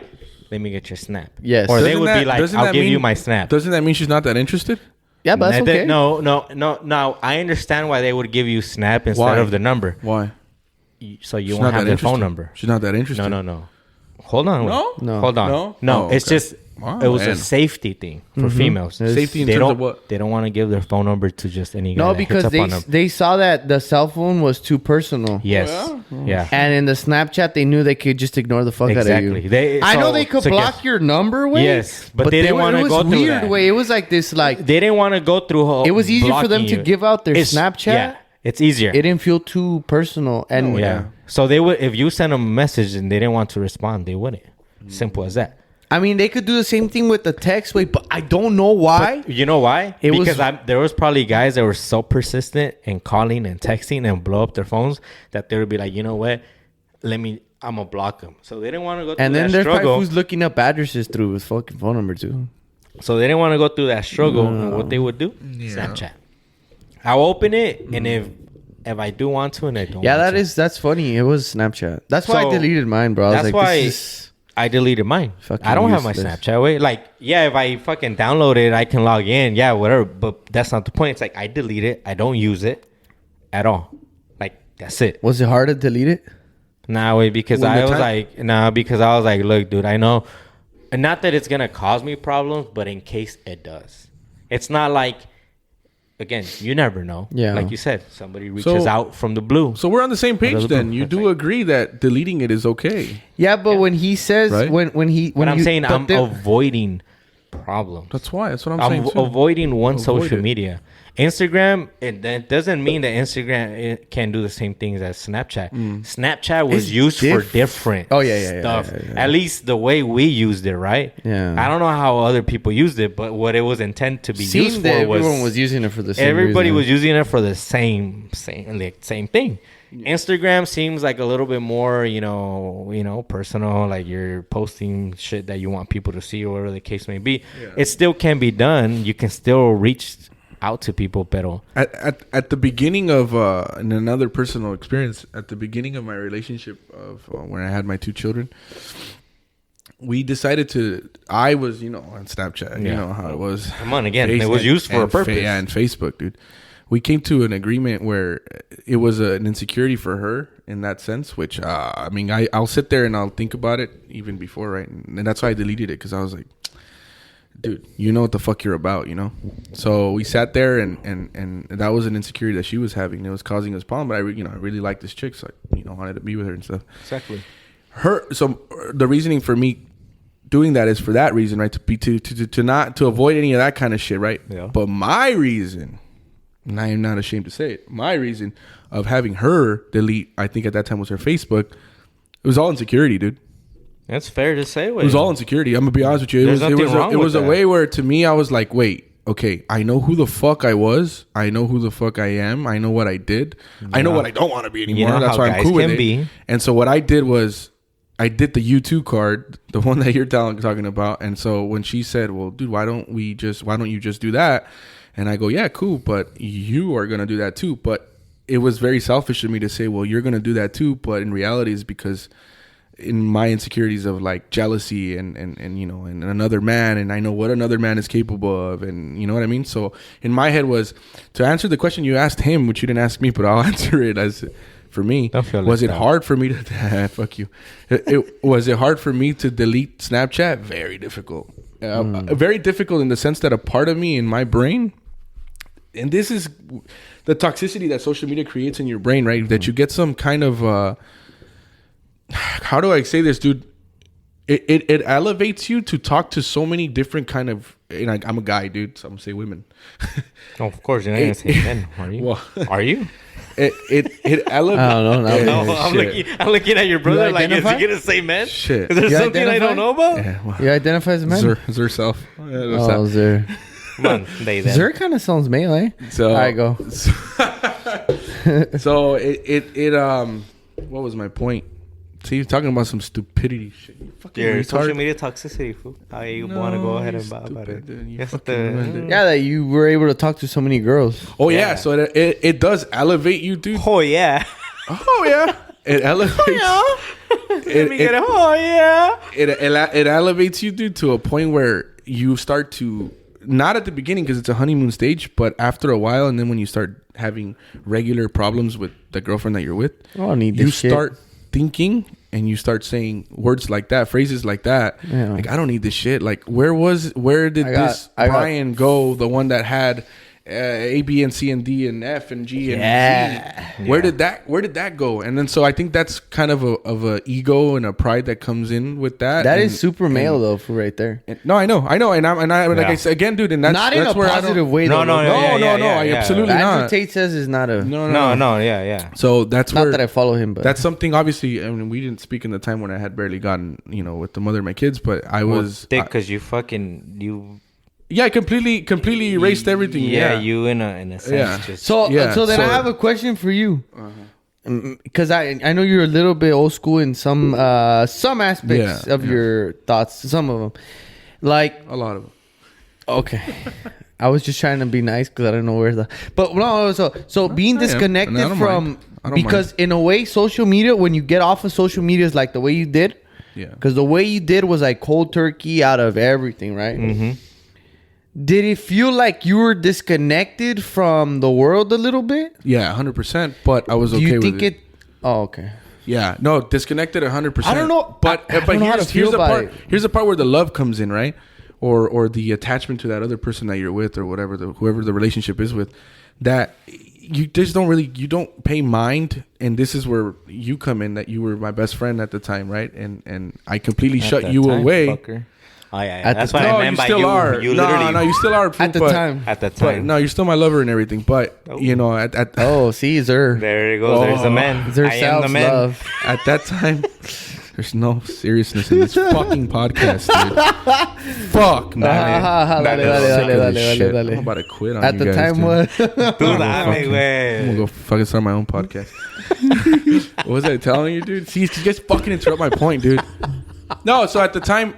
let me get your Snap. Yes. Or they Doesn't would that- be like, doesn't I'll that give you mean- my Snap. Doesn't that mean she's not that interested? Yeah, but that's okay. No. I understand why they would give you Snap instead Why? of the number. Why? So you She's won't not have that their interested. phone number. She's not that interested. No. Hold on. No? No. Hold on. No? No, Oh, it's okay. just Wow, it was man. a safety thing for females. Safety in they terms don't, of what? They don't want to give their phone number to just any guy No, that hits because up on them. they saw that the cell phone was too personal. Yes. Oh, Yeah. And in the Snapchat, they knew they could just ignore the fuck out Exactly. of you. I know so- they could so block guess- your number, way. Yes, but they didn't were- wanna it was go through weird that. way. It was like this, like They didn't want to go through. it was easier for them blocking to you. give out their It's- Snapchat. Yeah, it's easier. It didn't feel too personal, and yeah. So they would, if you send them a message and they didn't want to respond, they wouldn't. Simple as that. I mean, they could do the same thing with the text way, but I don't know why. You know why? It was- Because there was probably guys that were so persistent in calling and texting and blow up their phones that they would be like, you know what? I'm gonna block them. So they didn't want to go through And then that there's probably struggle. who's looking up addresses through his fucking phone number too. So they didn't want to go through that struggle. And what they would do? Snapchat. I'll open it, and if I do want to, and I don't. Yeah, want to, that's funny. It was Snapchat. That's why I So, deleted mine, bro. I was that's like, why this is I deleted mine. Fucking I don't have my useless. Snapchat. Wait, like, yeah, if I fucking download it, I can log in. Yeah, whatever. But that's not the point. It's like I delete it. I don't use it at all. Like, that's it. Was it hard to delete it? Nah, wait, because When I the was time- like, look, dude, I know And not that it's gonna cause me problems, but in case it does, it's not like. Again, you never know. Yeah. Like you said, somebody reaches out from the blue. So we're on the same page then. You do agree that deleting it is okay. Yeah, but when he says Right? when I'm saying I'm there- avoiding problems. That's why. That's what I'm I'm saying. Too. avoiding one Avoid social it. media. Instagram, that doesn't mean that Instagram can do the same things as Snapchat. Snapchat was It's used for different Oh, yeah, stuff. yeah. At least the way we used it, right? Yeah. I don't know how other people used it, but what it was intended to be used seemed for that was everyone was using it for the same everybody reason. was using it for the same thing. Instagram seems like a little bit more, personal. Like you're posting shit that you want people to see, or whatever the case may be. Yeah. It still can be done. You can still reach out to people, pero At the beginning of in another personal experience, at the beginning of my relationship of when I had my 2 children, we decided to. I was on Snapchat. You Yeah. know how it was. come on again. It was used for a purpose. And Facebook, dude. We came to an agreement where it was an insecurity for her in that sense. Which I'll sit there and I'll think about it even before, right? And that's why I deleted it because I was like, dude, you know what the fuck you're about, So we sat there and that was an insecurity that she was having. It was causing us problem, but I really liked this chick, so I wanted to be with her and stuff. Exactly. So the reasoning for me doing that is for that reason, right? To avoid any of that kind of shit, right? Yeah. But my reason, and I am not ashamed to say it, my reason of having her delete, I think at that time was her Facebook. It was all insecurity, dude. That's fair to say. It was all insecurity. I'm gonna be honest with you. It There's was nothing wrong a with that. way where to me I was like, wait, okay, I know who the fuck I was. I know who the fuck I am. I know what I did. I know what I don't want to be anymore. know That's how why I'm guys cool with can it. be. And so what I did was I did the U2 card, the one that you're talking about. And so when she said, well, dude, why don't you just do that? And I go, yeah, cool, but you are gonna do that too. But it was very selfish of me to say, well, you're gonna do that too. But in reality, it's because in my insecurities of like jealousy and another man, and I know what another man is capable of, and you know what I mean. So in my head was to answer the question you asked him, which you didn't ask me, but I'll answer it as for me. Was it hard for me to fuck you? Was it hard for me to delete Snapchat? Very difficult. Very difficult in the sense that a part of me in my brain, and this is the toxicity that social media creates in your brain, right? That you get some kind of how do I say this, dude? It elevates you to talk to so many different kind of. And I'm a guy, dude, so I'm gonna say women. Oh, of course, you're not gonna say men, are you? Well, are you? It elevates. I don't know. Yeah, No, I'm looking at your brother like, is identify? he gonna say men? Shit. Is there You something I identify? don't know about? Yeah, well, You identify as a man? Zer self. Oh, Zer. Come on, they then. Zer kind of sounds male, eh? So All right, go. So it what was my point? See, you're talking about some stupidity shit. You fucking Your retard. social media toxicity, fool. How you want to go ahead and you're about it? stupid, dude. You Yes, fucking ruined it. Yeah, that you were able to talk to so many girls. Oh yeah, Yeah. so it does elevate you, dude. Oh yeah. Oh yeah, it elevates. Let me get it. Oh yeah. It elevates you, dude, to a point where you start to not at the beginning because it's a honeymoon stage, but after a while, and then when you start having regular problems with the girlfriend that you're with, I don't need this you shit. start thinking and you start saying words like that, phrases like that. Yeah. Like, I don't need this shit. Like, where did this I got- Brian go? The one that had A, B, and C, and D, and F, and G, and Yeah. Z. Where did that go? And then so I think that's kind of a ego and a pride that comes in with that. That and, is super male though, for right there. no, I know, and I like Yeah. I said again, dude, and that's Not in that's a where I positive don't, way. No, though. no, No, yeah, no, yeah, I yeah. absolutely Andrew not. Tate says is not a. No, yeah. So that's Not where that I follow him, but that's something. Obviously, I mean, we didn't speak in the time when I had barely gotten, with the mother of my kids, but I was, thick because you yeah, I completely erased everything. Yeah, you in a sense Yeah. just So Yeah, so then I so- have a question for you. Because I know you're a little bit old school in some aspects Yeah, of yeah. your thoughts, some of them. Like, a lot of them. okay, I was just trying to be nice because I don't know where the. But no, so being I am, disconnected and I don't from mind. I don't because in a way, social media, when you get off of social media, is like the way you did. Yeah. Because the way you did was like cold turkey out of everything, right? Mm-hmm. Did it feel like you were disconnected from the world a little bit? Yeah, 100%. But I was Do okay you with think it. Oh, okay. Yeah, no, disconnected 100%. I don't know. But I don't know how to feel here's the about part. it. Here's the part where the love comes in, right? Or the attachment to that other person that you're with, or whatever whoever the relationship is with. That you just don't pay mind, and this is where you come in. That you were my best friend at the time, right? And I completely shut you away. Fucker. Oh yeah, At that's the what No, I you meant by still you. are. You No, literally you still are. At the but- time. at the But time. no, you're still my lover and everything. But you know, at Oh, Caesar. There it goes. There's the man. There's I am the man. self-love. at that time, there's no seriousness in this fucking podcast, dude. Fuck, man. Dale, Dale, dale, Sick dale, of dale, this dale, shit. dale. I'm about to quit on At you the guys, time, dude. what? Tú dale, I'm gonna güey. go fucking start my own podcast. What was I telling you, dude? See, you guys fucking interrupt my point, dude. No, so at the time,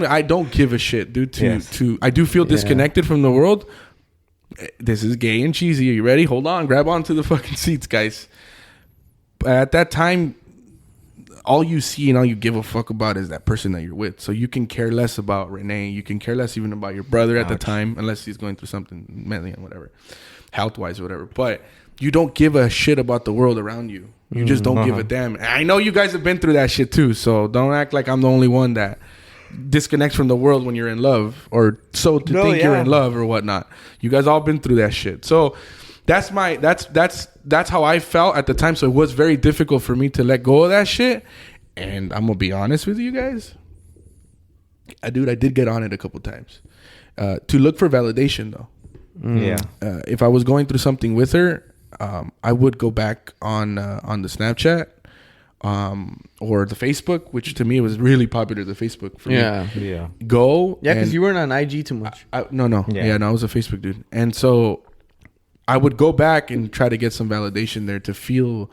I don't give a shit, dude. Yes. I do feel disconnected from the world. This is gay and cheesy. Are you ready? Hold on, grab onto the fucking seats, guys. But at that time, all you see and all you give a fuck about is that person that you're with. So you can care less about Renee. You can care less even about your brother at the time, unless he's going through something mentally and whatever, health wise or whatever. But you don't give a shit about the world around you. You just don't give a damn. And I know you guys have been through that shit too. So don't act like I'm the only one that disconnects from the world when you're in love, or so to think you're in love or whatnot. You guys all been through that shit. So that's how I felt at the time. So it was very difficult for me to let go of that shit. And I'm gonna be honest with you guys, I did get on it a couple times to look for validation though. Yeah. If I was going through something with her, I would go back on the Snapchat or the Facebook, which to me was really popular. The Facebook for me. Yeah. Go. Yeah, because and- you weren't on IG too much. No. Yeah. Yeah, no, I was a Facebook dude. And so I would go back and try to get some validation there to feel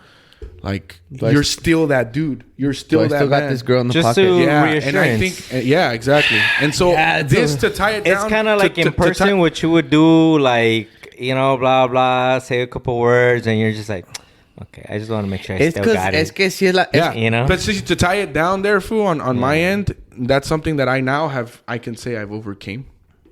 like you're still that dude. You're still I that still got man. this girl in the Just pocket. to- Yeah, reassurance. and I think, yeah, exactly. And so to tie it down, It's kind of like to- in to person, tie- what you would do, like, you know, blah, blah, say a couple words, and you're just like, okay, I just want to make sure I It's still because got es it. que si es la, Yeah, you know? But see, to tie it down there, Fu, on my end, that's something that I now have. I can say I've overcame.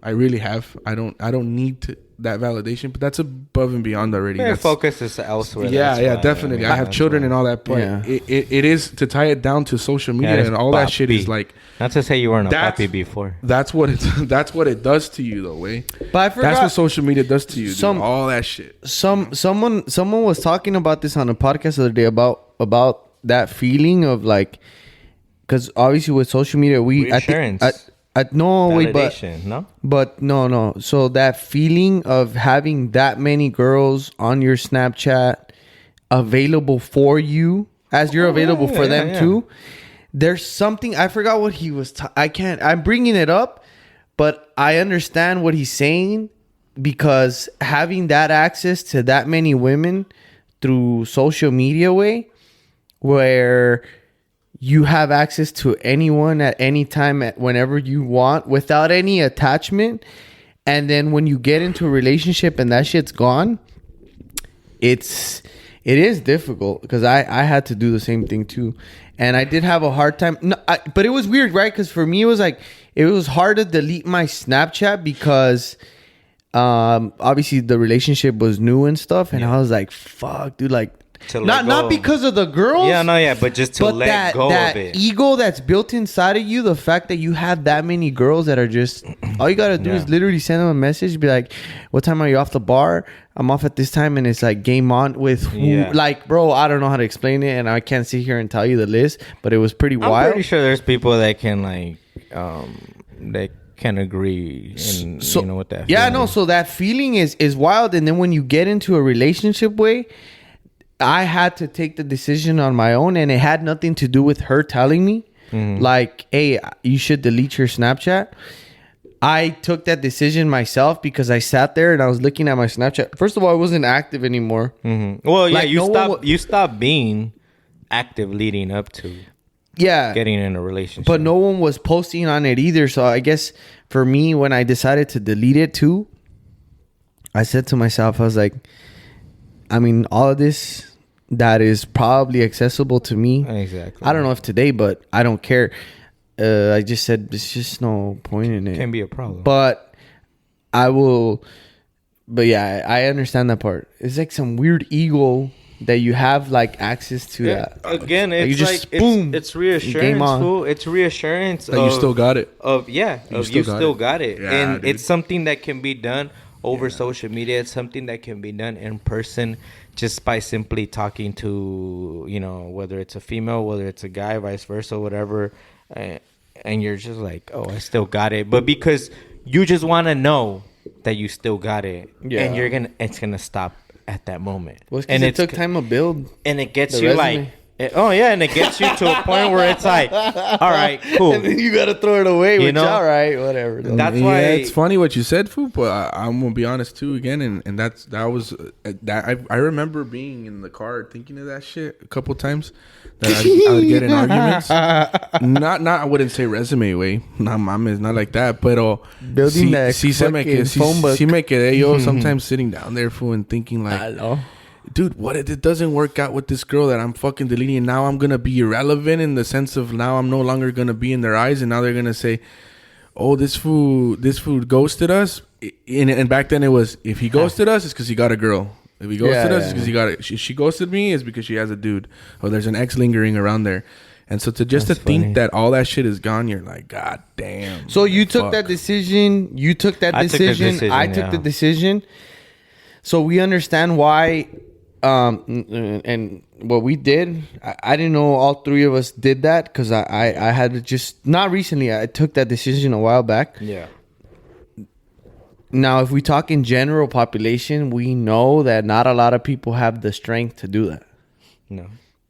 I really have. I don't need that validation, but that's above and beyond already. Your That's- focus is elsewhere. Yeah, that's yeah, why. definitely. mean, I have that's children why. and all that, but Yeah. it is to tie it down to social media that's and all that Bob shit B. is like Not to say you weren't a That's- puppy before. that's what it does to you though, way. But I forgot. That's what social media does to you. Dude. Some- All that shit. Someone was talking about this on a podcast the other day about that feeling of like, because obviously with social media Reassurance. no wait, Validation, no? but no. So that feeling of having that many girls on your Snapchat available for you as you're available for them too. There's something I forgot what he was. I'm bringing it up, but I understand what he's saying because having that access to that many women through social media way, where you have access to anyone at any time, whenever you want, without any attachment. And then when you get into a relationship and that shit's gone, it is difficult because I had to do the same thing too. And I did have a hard time. No, but it was weird, right? Because for me, it was like, it was hard to delete my Snapchat because obviously the relationship was new and stuff. And I was like, fuck, dude, like, To let not go. because of the girls. Yeah, no, yeah, but just to But let go that of it. ego that's built inside of you, the fact that you have that many girls that are just, all you gotta do is literally send them a message, be like, "What time are you off the bar? I'm off at this time," and it's like game on with who? Yeah. Like, bro, I don't know how to explain it, and I can't sit here and tell you the list, but it was pretty I'm wild. pretty sure there's people that can like that can agree and So you know what that yeah, feeling no. is. So that feeling is wild, and then when you get into a relationship way, I had to take the decision on my own, and it had nothing to do with her telling me, like, "Hey, you should delete your Snapchat." I took that decision myself because I sat there and I was looking at my Snapchat. First of all, I wasn't active anymore. Well, yeah, Like, you no one stop you stop being active leading up to Yeah, getting in a relationship. but no one was posting on it either. So I guess for me, when I decided to delete it too, I said to myself, I was like, I mean, all of this that is probably accessible to me. Exactly. I don't know if today, but I don't care. I just said there's just no point in it. Can be a problem. But I will. But yeah, I understand that part. It's like some weird ego that you have like access to that. Again, Like, you it's just, like boom, it's game reassurance, on. fool. It's reassurance That you still got it. you still got it. Yeah, And dude. it's something that can be done over social media. It's something that can be done in person just by simply talking to, you know, whether it's a female, whether it's a guy, vice versa, whatever. And you're just like, oh, I still got it. But because you just want to know that you still got it, Yeah. and it's gonna stop at that moment. Well, and it took time to build. and it gets the you resume. and it gets you to a point where it's like, all right, cool. And then you gotta throw it away. You Which, know? all right, whatever. That's Yeah, why it's funny what you said, Fu, but I'm gonna be honest too again, and I remember being in the car thinking of that shit a couple times. That I would get in arguments. Not I wouldn't say resume way. Not mames, not like that. Pero Building that fucking phone book. sí me quedé yo sometimes sitting down there, Fu, and thinking like, Hello. dude, what if it doesn't work out with this girl that I'm fucking deleting? And now I'm gonna be irrelevant in the sense of now I'm no longer gonna be in their eyes, and now they're gonna say, "Oh, this fool ghosted us." And back then it was, if he ghosted us, it's because he got a girl. If he ghosted us, it's because he got it. She ghosted me, is because she has a dude. Or there's an ex lingering around there. And so That's to funny. think that all that shit is gone, you're like, God damn. So you took fuck. that decision. You took that I took the decision. decision, I took yeah. the decision. So we understand why, and what we did. I didn't know all three of us did that because I had to just not recently. I took that decision a while back. yeah. Now, if we talk in general population, we know that not a lot of people have the strength to do that. No,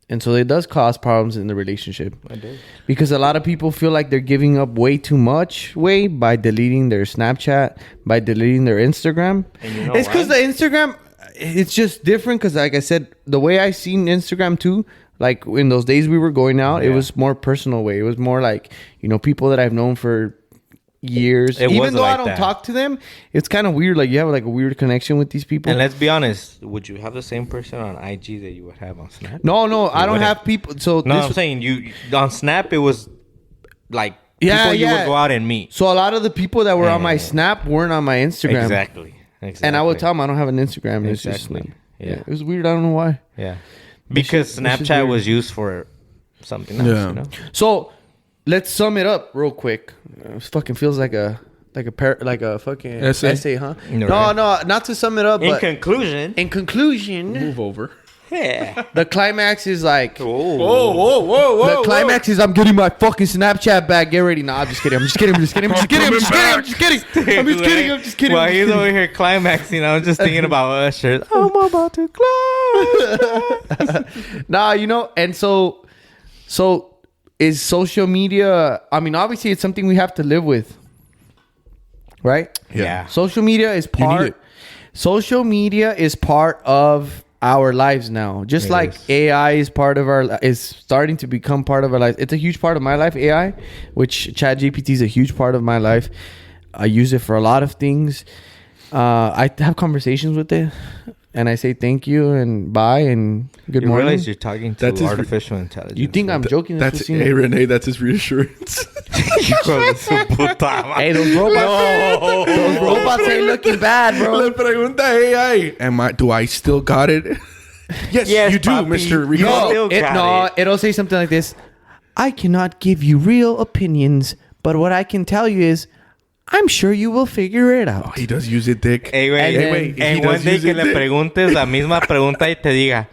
And so it does cause problems in the relationship. I do. Because a lot of people feel like they're giving up way too much by deleting their Snapchat, by deleting their Instagram. And you know It's because the why? Instagram, it's just different. Because like I said, the way I seen Instagram too, like in those days we were going out, it Yeah. was more personal way. It was more like, you know, people that I've known for years. It Even was though I like don't that. talk to them, it's kind of weird. Like you have like a weird connection with these people. And let's be honest, would you have the same person on IG that you would have on Snap? No, I don't wouldn't. have people. So No, this, I'm saying you on Snap. It was like Yeah, people you yeah. would go out and meet. so a lot of the people that were on my Yeah. Snap weren't on my Instagram. Exactly. And I would tell them I don't have an Instagram. It's just Exactly. like, Yeah. it was weird. I don't know why. Yeah, because This is Snapchat weird. was used for something else. Yeah. You know? So let's sum it up real quick. It fucking feels like a fucking essay, huh? No, No, right. no, not to sum it up. In But conclusion, in conclusion, Move over. yeah. the climax is like. Whoa. The climax is I'm getting my fucking Snapchat back. Get ready. Nah, I'm just kidding. I'm just kidding. I'm just kidding. I'm just kidding. I'm just kidding. I'm just kidding. I'm just kidding. I'm just kidding. While I'm just he's kidding. over here climaxing, I was just thinking about Usher. I'm about to close. Nah, you know, and so is social media. I mean, obviously, it's something we have to live with, right? Yeah. Social media is part. it. Social media is part of our lives now. Just It like is. AI is part of is starting to become part of our life. It's a huge part of my life. AI, which ChatGPT is a huge part of my life. I use it for a lot of things. I have conversations with it, and I say thank you and bye and good You morning. realize you're talking to That's his- artificial intelligence. You think I'm joking? That's what hey Renee. That's his reassurance. Hey, those robots ain't looking bad, bro. Le pregunta AI. Do I still got it? Yes, Yes, you do, papi. Mr. Rico. No. Still got It'll say something like this. I cannot give you real opinions, but what I can tell you is, I'm sure you will figure it out. He does use it, Dick. Hey, güey. And then- wait, he En does one day use que it, le Dick. preguntes la misma pregunta y te diga,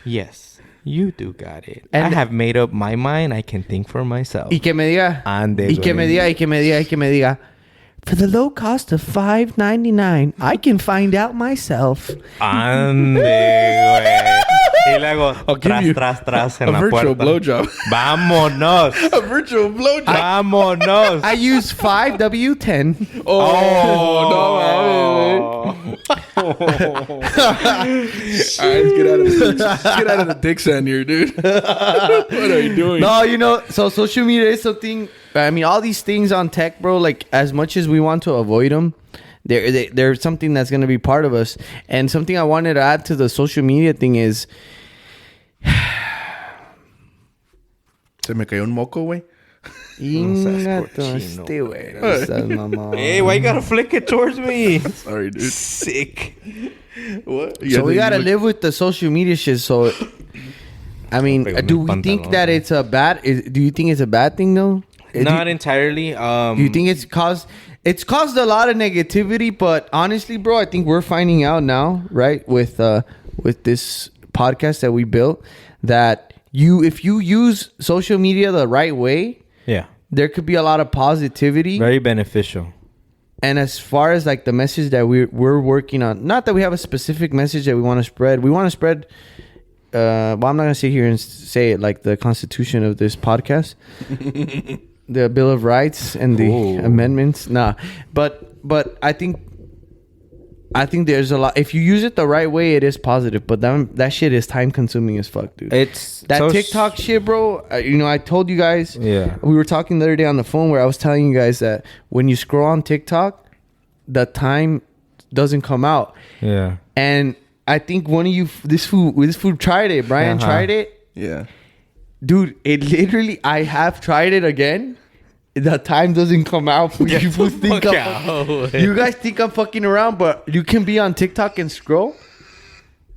yes, you do got it. I And- have made up my mind. I can think for myself. Y que me diga, Ande, y que me güey. diga, y que me diga, y que me diga, for the low cost of $5.99, I can find out myself. Ande, güey. Y luego, I'll give you tras en a la virtual puerta. blowjob. Vámonos. A virtual blowjob. Vámonos. I use 5W10. Oh, no. All right, let's get out of this. Let's get out of the dick sand here, dude. What are you doing? No, you know, so social media is something. I mean, all these things on tech, bro. Like, as much as we want to avoid them, they're something that's going to be part of us. And something I wanted to add to the social media thing is, Se me cayó un moco, güey. Inga tu cochino, este, güey. No seas mamón. Hey, why you gotta flick it towards me? Sorry, dude. Sick. What? So we gotta live with the social media shit. So, I mean, do we think that it's a bad? Do you think it's a bad thing though? Not entirely. Do you think it's caused a lot of negativity? But honestly, bro, I think we're finding out now, right? With this podcast that we built, that if you use social media the right way, yeah, there could be a lot of positivity, very beneficial. And as far as like the message that we're working on, not that we have a specific message that we want to spread. We want to spread. Well, I'm not gonna sit here and say it like the constitution of this podcast, the Bill of Rights and the amendments. Nah, but I think there's a lot. If you use it the right way, it is positive. But that shit is time consuming as fuck, dude. It's that TikTok shit, bro. I told you guys. Yeah. We were talking the other day on the phone where I was telling you guys that when you scroll on TikTok, the time doesn't come out. Yeah. And I think one of you, this food tried it. Brian tried it. Yeah. Dude, it literally, I have tried it again. The time doesn't come out. You guys think I'm fucking around, but you can be on TikTok and scroll.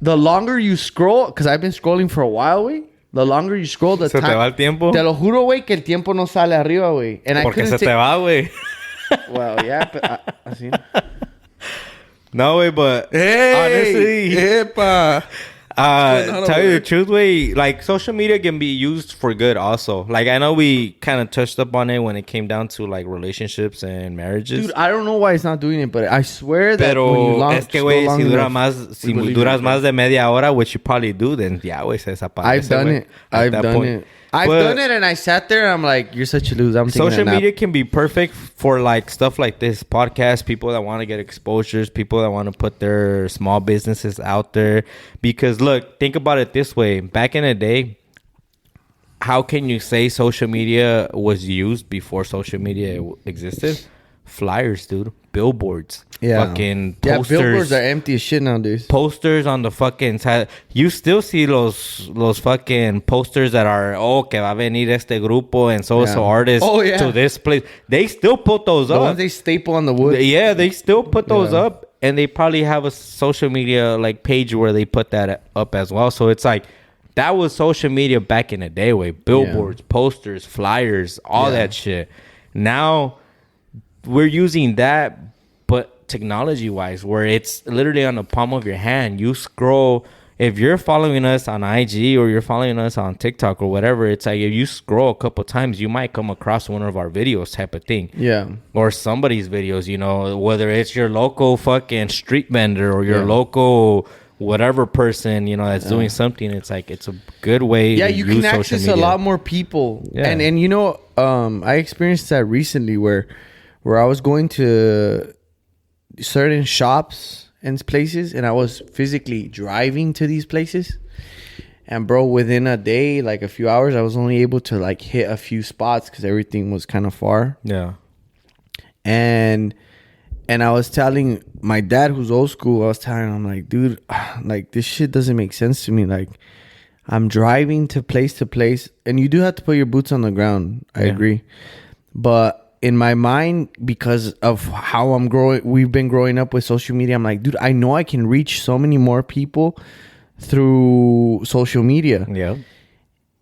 The longer you scroll, because I've been scrolling for a while, güey. The longer you scroll, the time. ¿Se te va el tiempo? Te lo juro, güey, que el tiempo no sale arriba, güey. And porque se te va, güey. Well, yeah, but así. No, way, but honestly, tell you the truth, way, like social media can be used for good also. Like I know we kind of touched up on it when it came down to like relationships and marriages. Dude, I don't know why it's not doing it, but I swear that when you es que güey, si duras más de media hora, which you probably do, then yeah, güey, se desaparece. I've done it. I've done it, and I sat there and I'm like, you're such a loser. I'm taking social media can be perfect for like stuff like this podcast, people that want to get exposures, people that want to put their small businesses out there. Because look, think about it this way. Back in the day, how can you say social media was used before social media existed? Flyers, dude. Billboards. Yeah. Fucking posters. Yeah, billboards are empty as shit nowadays. Posters on the fucking side. You still see those fucking posters that are, que va a venir este grupo and so artists to this place. They still put those up. The ones they staple on the wood. Yeah, they still put those up. And they probably have a social media like page where they put that up as well. So it's like, that was social media back in the day, way. Billboards, posters, flyers, all that shit. Now we're using that, but technology wise, where it's literally on the palm of your hand. You scroll. If you're following us on IG or you're following us on TikTok or whatever, it's like if you scroll a couple times, you might come across one of our videos type of thing. Yeah. Or somebody's videos, whether it's your local fucking street vendor or your local whatever person, that's doing something. It's like, it's a good way to you use can access a lot more people. Yeah. And I experienced that recently where I was going to certain shops and places, and I was physically driving to these places. And bro, within a day, like a few hours, I was only able to like hit a few spots because everything was kind of far. Yeah. And I was telling my dad, who's old school, I was telling him, I'm like, dude, like this shit doesn't make sense to me. Like I'm driving to place, and you do have to put your boots on the ground. I agree. But in my mind, because of how we've been growing up with social media, I'm like, dude, I know I can reach so many more people through social media. Yeah.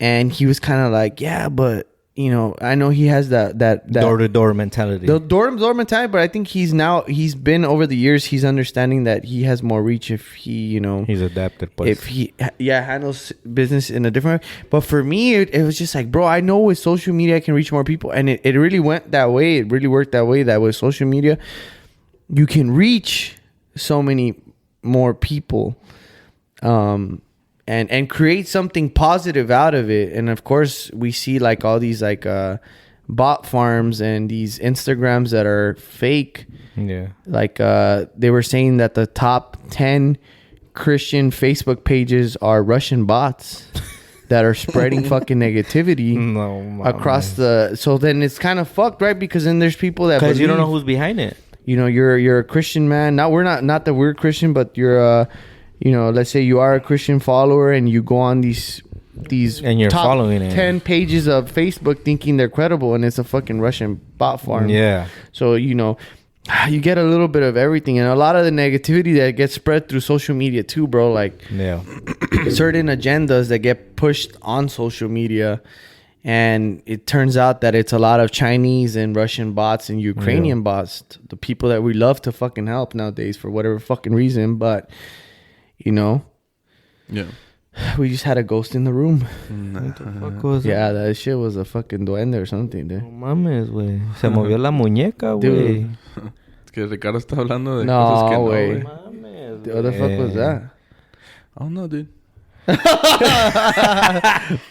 And he was kind of like, yeah, but I know he has that door-to-door mentality. The door-to-door mentality, but I think he's been over the years, he's understanding that he has more reach if he, he's adapted. But if he, handles business in a different way. But for me, it was just like, bro, I know with social media, I can reach more people. And it really went that way. It really worked that way, that with social media, you can reach so many more people. And create something positive out of it. And of course, we see like all these like bot farms and these Instagrams that are fake. Yeah. Like they were saying that the top 10 Christian Facebook pages are Russian bots that are spreading fucking negativity across the. So then it's kind of fucked, right? Because then there's people that because you don't know who's behind it. You're a Christian man. Not that we're Christian, but you're let's say you are a Christian follower and you go on these and you're top following 10 pages of Facebook thinking they're credible, and it's a fucking Russian bot farm. Yeah. So, you get a little bit of everything, and a lot of the negativity that gets spread through social media too, bro. Like certain agendas that get pushed on social media, and it turns out that it's a lot of Chinese and Russian bots and Ukrainian bots, the people that we love to fucking help nowadays for whatever fucking reason. But Yeah. we just had a ghost in the room. What the fuck was Yeah, that shit was a fucking duende or something, dude. No mames, güey. Se movió la muñeca, güey. Dude. Es que Ricardo está hablando de cosas que No, no, güey. Mames, What the fuck was that? I don't know, dude.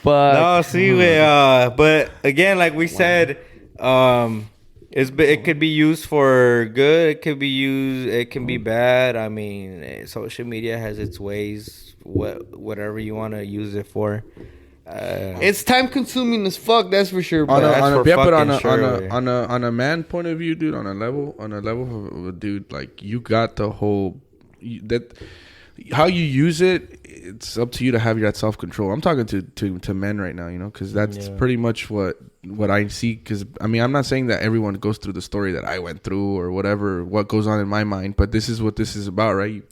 But No, see, but again, like we said, it could be used for good. It can be bad. I mean, social media has its ways. Whatever you want to use it for. it's time consuming as fuck, that's for sure. On But a man point of view, dude, on a level of a dude, like you got the whole how you use it. It's up to you to have that self control. I'm talking to men right now, because that's pretty much what I see. Because I mean, I'm not saying that everyone goes through the story that I went through or whatever, what goes on in my mind, but this is what this is about, right? You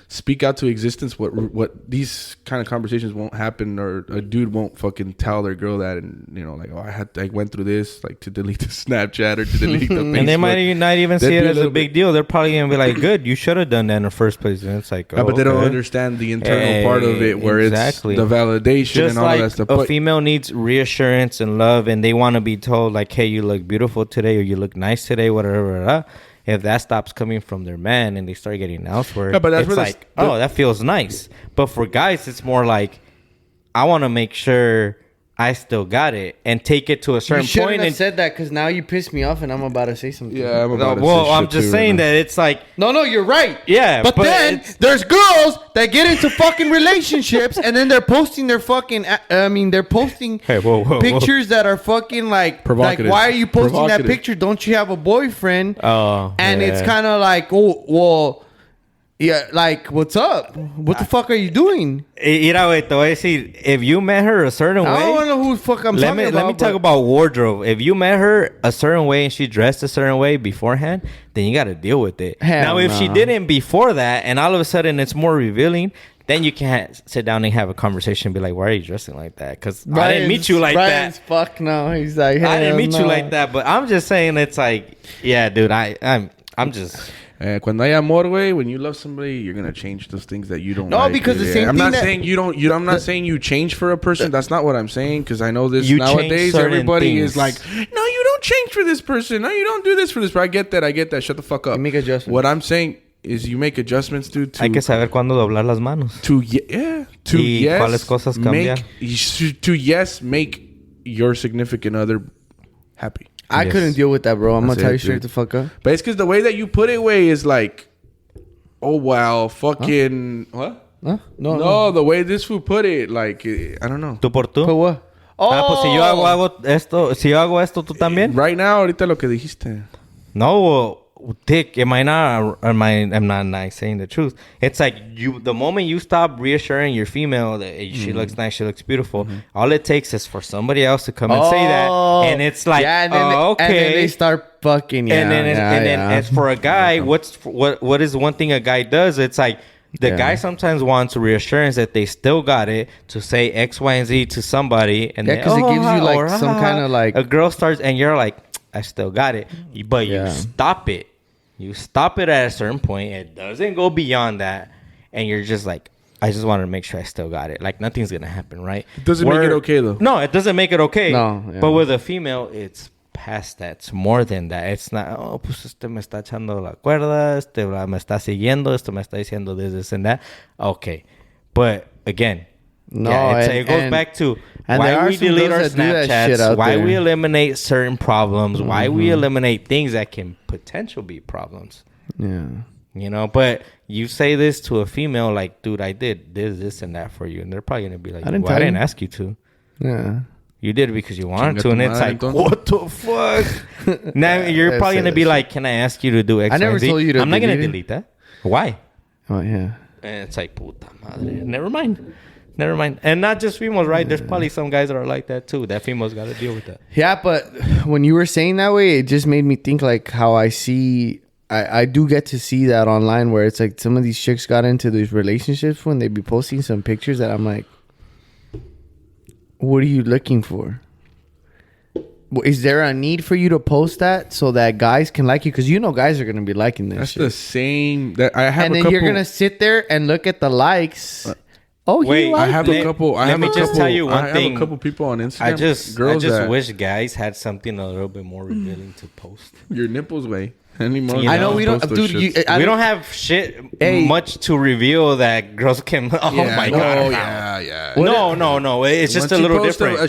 speak out to existence. What these kind of conversations won't happen, or a dude won't fucking tell their girl that, and like, oh, I went through this, like to delete the Snapchat or to delete the Facebook. And they might not even see it as a big deal. They're probably gonna be like, "Good, you should have done that in the first place." And it's like, but they don't understand the internal part of it, where it's the validation just and all like that stuff. A female needs reassurance and love, and they want to be told like, "Hey, you look beautiful today," or "You look nice today," whatever. If that stops coming from their man and they start getting elsewhere, but that's it's like, that feels nice. But for guys, it's more like, I want to make sure I still got it and take it to a certain you point. And said that because now you pissed me off and I'm about to say something. Yeah, I'm about to well, say I'm shit just too saying right that it's like, No, you're right. yeah, But then there's girls that get into fucking relationships and then they're posting their fucking. They're posting pictures that are fucking like provocative. Like, why are you posting that Provocative. picture? Don't you have a boyfriend? Oh, And yeah. it's kind of like, oh, well, yeah, like, what's up? What the fuck are you doing? Mira, güey, te voy a decir, if you met her a certain way, I don't know who the fuck I'm talking about. Let me talk about wardrobe. If you met her a certain way and she dressed a certain way beforehand, then you got to deal with it. Hell now, if she no. didn't before that, and all of a sudden it's more revealing, then you can't sit down and have a conversation and be like, why are you dressing like that? Because I didn't meet you like Brian's that. Fuck no. He's like, I didn't meet no. you like that. But I'm just saying, it's like, yeah, dude, I'm just... Cuando hay amor, güey, when you love somebody, you're gonna change those things that you don't. No, like. because the same I'm thing not that- saying you don't. I'm not saying you change for a person. That's not what I'm saying. Because I know this You nowadays. change certain Everybody things. is like, no, you don't change for this person. No, you don't do this for this. But I get that. Shut the fuck up. You make adjustments. What I'm saying is, you make adjustments, dude. Hay que saber cuándo doblar las manos. To Y cuáles cosas cambiar. Make your significant other happy. I Yes. couldn't deal with that, bro. I'm That's gonna tell it, you straight dude. the fuck up. But it's because the way that you put it, way is like, oh wow, fucking what? Huh? No, the way this fool put it, like, I don't know. ¿Tú por tú? But what? Pues si yo hago esto, ¿tú también? Right now, ahorita lo que dijiste. No, Dick, am I not saying the truth. It's like the moment you stop reassuring your female that she looks nice, she looks beautiful, all it takes is for somebody else to come and say that. And it's like, and then okay. And then they start fucking, and then as for a guy, what is one thing a guy does? It's like the guy sometimes wants reassurance that they still got it to say X, Y, and Z to somebody, and Yeah, 'cause it gives you, like, some kind of, like- a girl starts, and you're like, I still got it, but Yeah. you stop it. You stop it at a certain point. It doesn't go beyond that, and you're just like, I just wanted to make sure I still got it. Like, nothing's gonna happen, right? It doesn't make it okay, though. No, it doesn't make it okay. No, yeah. But with a female, it's past that. It's more than that. It's not, oh, pues me está echando la cuerda, me está siguiendo, me está diciendo this and that. Okay. But again, No, it goes back to why we delete our Snapchats, why we eliminate certain problems, why we eliminate things that can potentially be problems. Yeah. You know, but you say this to a female, like, dude, I did this, and that for you. And they're probably going to be like, I didn't well, I tell didn't you. ask you to. Yeah. You did it because you wanted Chinga to. And tu it's madre, like, entonces. what the fuck? Now you're That's probably going to it. be like, can I ask you to do X, I never Y, Z? told you to I'm not going to delete it. delete that. Why? Oh, yeah. And it's like, puta madre. Never mind. And not just females, right? There's probably some guys that are like that too. That females got to deal with that. Yeah, but when you were saying that way, it just made me think like how I see I do get to see that online where it's like some of these chicks got into these relationships when they be posting some pictures that I'm like, what are you looking for? Is there a need for you to post that so that guys can like you? Because you know guys are going to be liking this That's shit. the same. That I have And a then couple. you're going to sit there and look at the likes. Oh, Wait, he I liked have it. a couple. I let have me a just couple, tell you one I have thing. a couple people on Instagram. I just that, wish guys had something a little bit more revealing to post. your nipples way. Anymore. You I know know, we don't, Post those dude. shits. I We don't don't have shit Hey. much to reveal that girls can. Oh Yeah, my no, god! yeah. No. It's just Once a you little post different.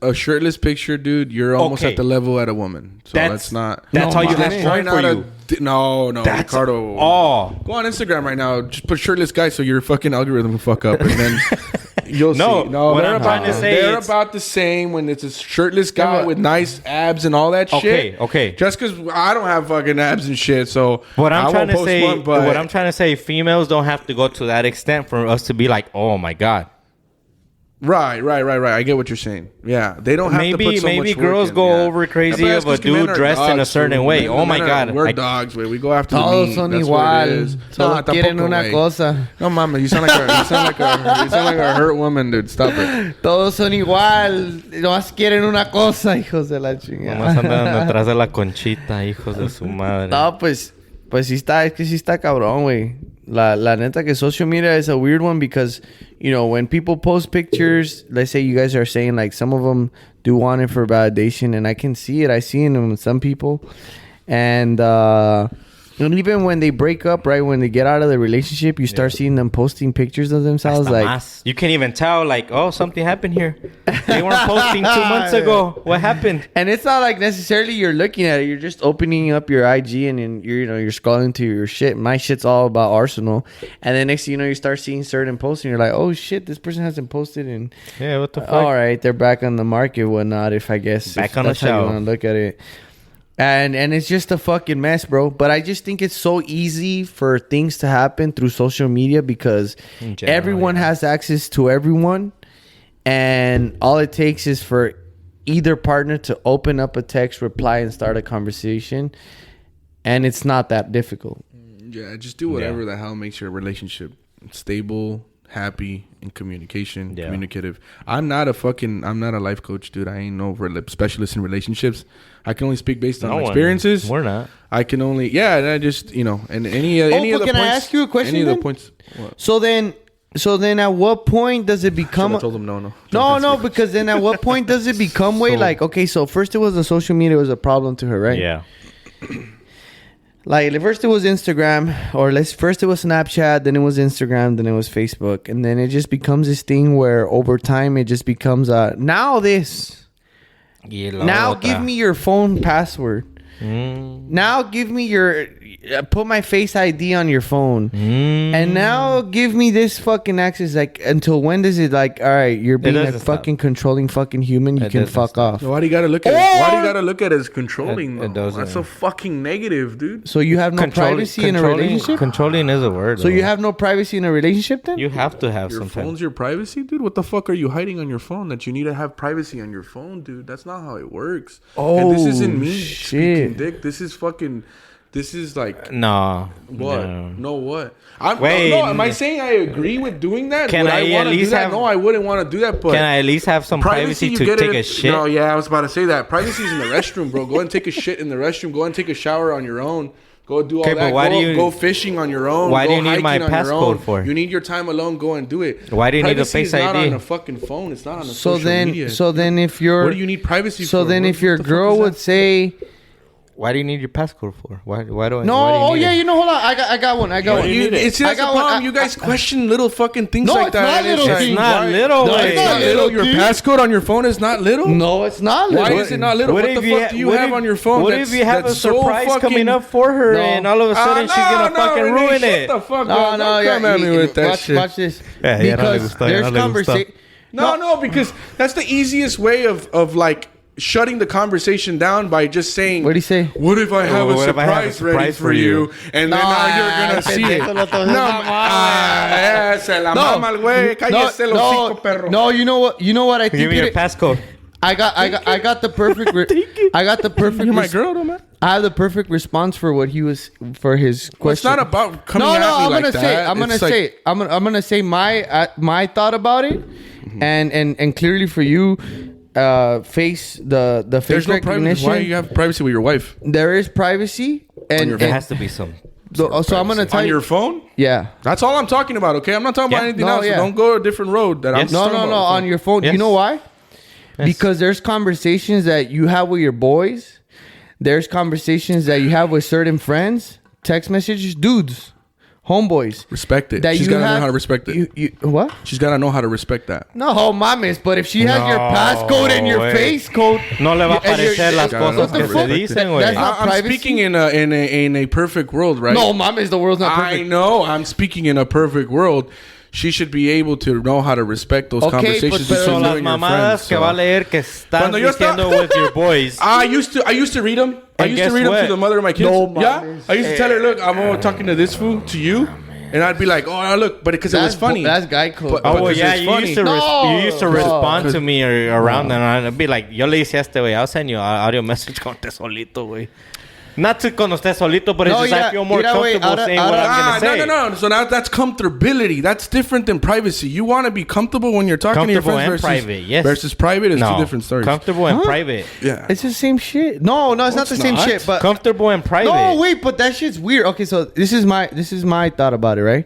A shirtless picture, dude. You're almost Okay. at the level at a woman. So that's not. That's No, how you man. have Try porn for not you. No, That's Ricardo. Oh. Go on Instagram right now. Just put shirtless guy so your fucking algorithm can fuck up, and then you'll No, see. No, what they're I'm about trying to say they're is- about the same when it's a shirtless guy but- with nice abs and all that Okay, shit. okay. Just because I don't have fucking abs and shit, so What I I'm won't trying to post say, one, but what I'm trying to say, females don't have to go to that extent for us to be like, oh my god. Right. I get what you're saying. Yeah, they don't have to put so Maybe much work girls in, go yeah. over crazy Yeah, but of a that's 'cause men dude are dressed in a dogs, certain dude. way. Men- Oh my men are- god. we're dogs, güey. We go after the Todos meat. son That's what it igual. is. Todos quieren tampoco, una güey. cosa. No mames, you sound like a hurt woman, dude. Stop it. Todos son igual. Nomás quieren una cosa, hijos de la Nomás chingada. andan detrás de la conchita, hijos de su madre. No, pues sí está, es que sí está cabrón, güey. La neta que social media is a weird one because, you know, when people post pictures, let's say you guys are saying like some of them do want it for validation, and I can see it. I see it in some people. And even when they break up, right, when they get out of the relationship, you start seeing them posting pictures of themselves. Hasta Like, más. You can't even tell, like, oh, something happened here. They weren't posting 2 months ago. What happened? and it's not like necessarily you're looking at it. You're just opening up your IG and then you're scrolling to your shit. My shit's all about Arsenal. And then next thing you know, you start seeing certain posts and you're like, oh shit, this person hasn't posted in. Yeah, what the fuck? All right, they're back on the market, whatnot. If I guess Back if on the that's how you shelf. want to look at it. And it's just a fucking mess, bro. But I just think it's so easy for things to happen through social media because In general, everyone yeah. has access to everyone. And all it takes is for either partner to open up a text, reply, and start a conversation. And it's not that difficult. Yeah, just do whatever the hell makes your relationship stable, happy, and communicative. I'm not a life coach, dude. I ain't no specialist in relationships. I can only speak based on No my one. experiences. We're not. I can only, and I just, and any of but the can points. I ask you a question Any of then? the points. What? So then at what point does it become... I told them no. No, because then at what point does it become way So- like, okay, so first it was the social media was a problem to her, right? Yeah. Like first it was Instagram, or first it was Snapchat, then it was Instagram, then it was Facebook, and then it just becomes this thing where over time it just becomes now this. Y la Now otra. give me your phone password. Now give me your put my face ID on your phone. And now give me this fucking access. Like, until when does it, like, all right, you're being a doesn't stop. fucking controlling fucking human, you It can doesn't fuck stop. off. Why do you gotta look at it? Why do you gotta look at it as controlling? It though? doesn't. That's so fucking negative, dude. So you have no privacy in a relationship? Controlling is a word. So you though. have no privacy in a relationship then? You have to have Your some phone's your privacy, dude. What the fuck are you hiding on your phone that you need to have privacy on your phone, dude? That's not how it works. And this isn't me speaking shit. dick. This is fucking. This is like No. what? No. No, what? I'm Wait. no. Am I saying I agree with doing that? Can Would I I at want to do least that? have- No, I wouldn't want to do that. But Can I at least have some privacy you to get take it a if- shit? No, yeah, I was about to say that. Privacy's in the restroom, bro. Go and take a shit in the restroom. Go and take a shower on your own. Go do all Okay, but that. why go, do you- go fishing on your own. Why go do you need hiking my on your passcode own. for? You need your time alone. Go and do it. Why do you need a Privacy Face is not ID? on a fucking phone. It's not on a So social media. then if you're... What do you need privacy So for? then What if your the fuck girl is would that? say... Why do you need your passcode for? Why do I? No, why do oh need yeah, it? you know, hold on. I got one. I got Why one. do you need it? It's that's the I got one. problem. You guys question little fucking things No, like it's that. not and little like, things. It's not why- little, No, way. it's not little. Your passcode on your phone is not little. No, it's not. Why little. is it not little? What the fuck do you have on your phone? What that's- if you have a that's so surprise fucking- coming up for her No. and all of a sudden she's gonna fucking Renee, ruin shut it? the fuck No, up. no, Don't yeah. come at me with that shit. Watch this. Yeah, yeah, no le Because gusta, there's no le gusta. conversation. No, because that's the easiest way of like shutting the conversation down by just saying, What'd he say? What if I have, a, What if I have a surprise ready surprise for for you? you? And then now you're gonna see it. pendejo, lo tomé No, mamá, se la mama el güey. Cállese el hocico, perro. No, you know what? You know what I think Give me your it, passcode. I got the perfect I got the perfect You're my girl, though, man. I have the perfect response for what he was for his question. Well, it's not about coming at me I'm like gonna that. say. I'm gonna It's say. I'm gonna say my thought about it, and clearly for you, face the face There's no privacy. recognition. Why do you have privacy with your wife? There is privacy, and There has to be some. so I'm gonna tell On you. your phone? Yeah. That's all I'm talking about, okay? I'm not talking about Yeah. anything No, else. So yeah. don't go a different road that I'm Yes. No, talking no, about, no. okay? On your phone. Yes. You know why? Yes. Because there's conversations that you have with your boys. There's conversations that you have with certain friends. Text messages, dudes, homeboys. Respect it. That She's you got to know have- how to respect it. You what? She's got to know how to respect that. No, mames. But if she has your No, passcode and your güey. face code, No le va a and you're- aparecer las What cosas the que fuck? se dicen, güey. That's not I'm privacy? speaking in a perfect world, right? no, mames, the world's not I perfect. know. I'm speaking in a perfect world. She should be able to know how to respect those Okay, conversations but- between Son you las and your mamadas friends. que so. va a leer que estás Cuando yo diciendo estaba- with your boys. I used to read them. I And used to guess read them what? to the mother of my kids. No, Yeah, mames. I used to tell her, "Look, I'm talking to this fool to you," and I'd be like, "Oh, look," but because it was funny. That's guy code. But- Oh, well, because yeah, it's you funny. used to No, you used to no. respond to me around and I'd be like, yo le hice a este güey, I'll send you an audio message con te solito, güey. Not to cuando esté solito, but it's No, just I feel more mira, güey, comfortable ahora- saying what ahora- I'm gonna say. No. So now that's comfortability. That's different than privacy. You want to be comfortable when you're talking to your Comfortable friends and versus private, yes. versus private is No, two different stories. comfortable and Huh? private. Yeah. It's the same shit. No, it's not the it's same not. shit. But Comfortable and private. no, wait, but that shit's weird. Okay, so this is my thought about it, right?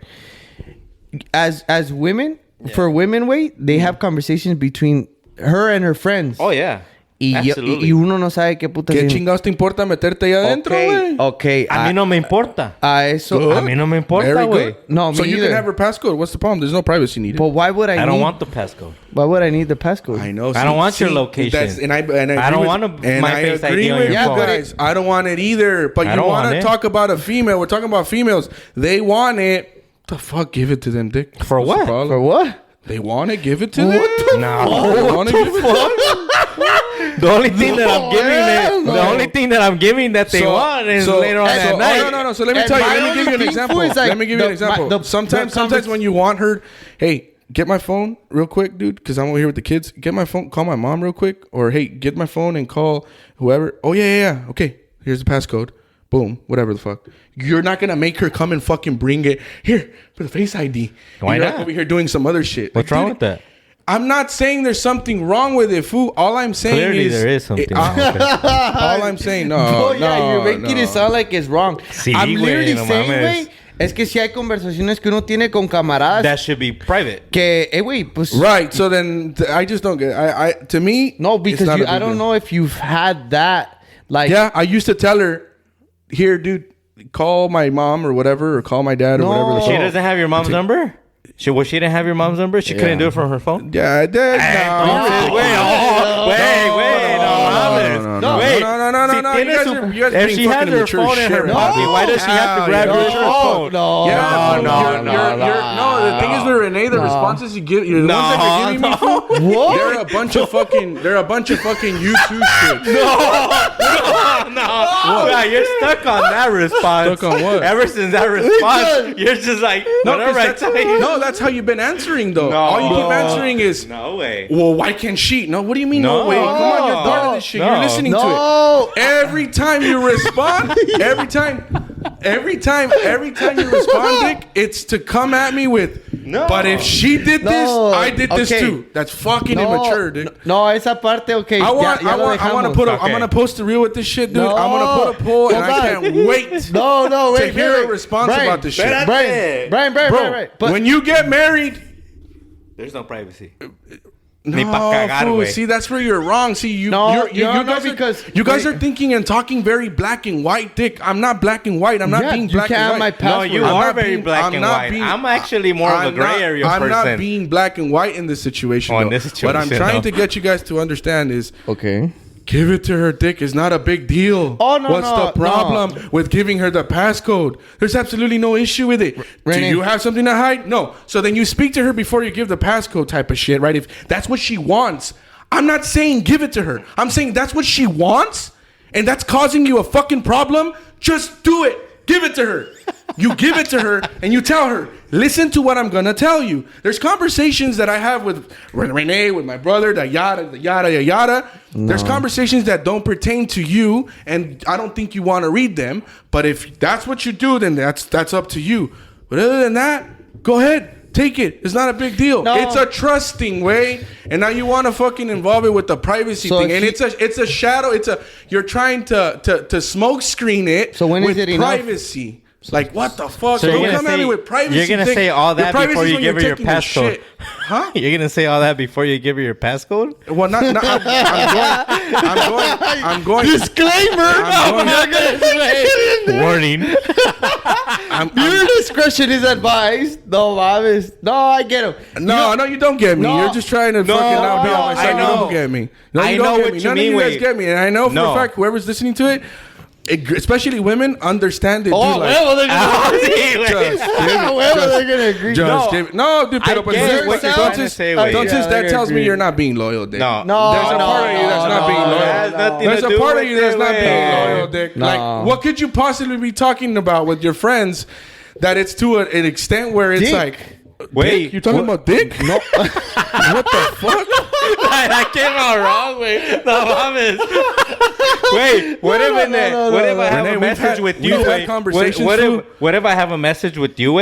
As women, for women, they have conversations between her and her friends. Oh yeah. Absolutely. y uno no sabe qué puta. ¿Qué chingados te importa meterte ahí adentro, güey? Okay. A mí no me importa. A eso. Good. A mí no me importa, Very güey. good. No, so me you either. can have her passcode. What's the problem? There's no privacy needed. But why would I I don't need? want the passcode. Why would I need the passcode? I know. I don't want your location. And I I don't want my face ID on with your you phone. guys. I don't want it either. But I you don't want want to it. talk about a female. We're talking about females. They want it. The fuck? Give it to them, dick. For What's the what? problem? For what? They want it. Give it to them. No. They want to give it to them. The only thing that I'm giving hell the only thing that I'm giving that they want is later on that night. No. So let me And tell you. my Let me give you an only example. thing is like Let me give you an the- example. my- the Sometimes convers- when you want her, hey, get my phone real quick, dude, because I'm over here with the kids. Get my phone. Call my mom real quick, or hey, get my phone and call whoever. Oh yeah. Okay, here's the passcode. Boom, whatever the fuck. You're not gonna make her come and fucking bring it here for the Face ID. Why You're not? like over here doing some other shit. What's Like, wrong dude, with that? I'm not saying there's something wrong with it, fool. All I'm saying Clearly, is there is something it- wrong with it. all I'm saying, no, Oh yeah, no, you're making no. it sound like it's wrong. Sí, I'm güey, literally no saying, mames. güey, es que si hay conversaciones que uno tiene con camaradas That should be private. que, güey, pues Right. So then I just don't get. I to me, no, it's because not a I big don't deal. know if you've had that. Like, Yeah, I used to tell her, here, dude, call my mom or whatever, or call my dad or No. whatever. The She fuck. doesn't have your mom's number? She didn't have your mom's number? She couldn't do it from her phone? Yeah, I did. No. Wait, no mames. No. Wait. No. Si You tienes guys su- are- you guys are if being she has fucking her immature phone in her shit. pocket, why does she have to grab your phone? No, Yeah, No, no. The thing is with Renee, the responses you give, the ones that you're giving me, fool, What? they're a bunch of fucking YouTube shit. Yeah, you're stuck on that response. Stuck on what? Ever since that response, you're just like, No, whatever I tell you. that's how you've been answering though. No. All you keep answering is, No way. well, why can't she? No, what do you mean? No, No. way. Come on, you're part of this shit. No. You're listening to No. it. Every time you respond, every time you respond, Dick, it's to come at me with. No. But if she did this, No. I did this Okay. too. That's fucking immature, Dick. No, esa parte, okay. I want ya lo to dejamos. put. I'm Okay. gonna post a reel with this shit, dude. No. I'm gonna put a poll, and I Hold on. can't wait No, to wait. hear wait. a response Brian, about this shit. Brian. Bro, But when you get married, There's no privacy. no, Ni pa cagar, fool. güey. See, that's where you're wrong. See, you No, you no, guys because- are, you guys wait. are thinking and talking very black and white, Dick. I'm not black and white. I'm not Yeah, being you black can't and have my white. password. No, you I'm are not very being- black I'm and not white. being- I'm actually more of a I'm gray not- area I'm person. not being black and white in this situation. Oh, in though. this What I'm situation, trying though. to get you guys to understand is, Okay. give it to her, Dick. It's not a big deal. Oh, no, What's no, the problem with giving her the passcode? There's absolutely no issue with it. Do Renee. you have something to hide? No. So then you speak to her before you give the passcode type of shit, right? If that's what she wants. I'm not saying give it to her. I'm saying that's what she wants, and that's causing you a fucking problem. Just do it. Give it to her. You give it to her and you tell her, listen to what I'm going to tell you. There's conversations that I have with Renee, with my brother, the yada. No. There's conversations that don't pertain to you, and I don't think you want to read them. But if that's what you do, then that's up to you. But other than that, go ahead. Take it. It's not a big deal. No. It's a trusting way, and now you want to fucking involve it with the privacy thing, and it's a shadow. You're trying to smoke screen it. So when with is it privacy? Enough? Like, what the fuck? So don't come at me with privacy. You're gonna say all that before you give her your passcode, huh? You're gonna say all that before you give her your passcode? Well, not. I'm going. Disclaimer. Warning. Your discretion is advised. No, mames. No, I get him. No, you don't get me. You're just trying to fucking out be on my side. You don't get me. I know what you mean. None of you guys get me, and I know for a fact whoever's listening to it. Especially women understand it. Oh, well, they're gonna agree. No, dude, pero pues entonces that tells me you're not being loyal, Dick. No, there's a part of you that's not being loyal. There's a part of you that's not being loyal, Dick. Like, what could you possibly be talking about with your friends that it's to an extent where it's like, wait, Dick? You talking about Dick? No. What the fuck? That came out wrong, wait. No, mames. Wait, what if I have a message with you? What if I have a message with you,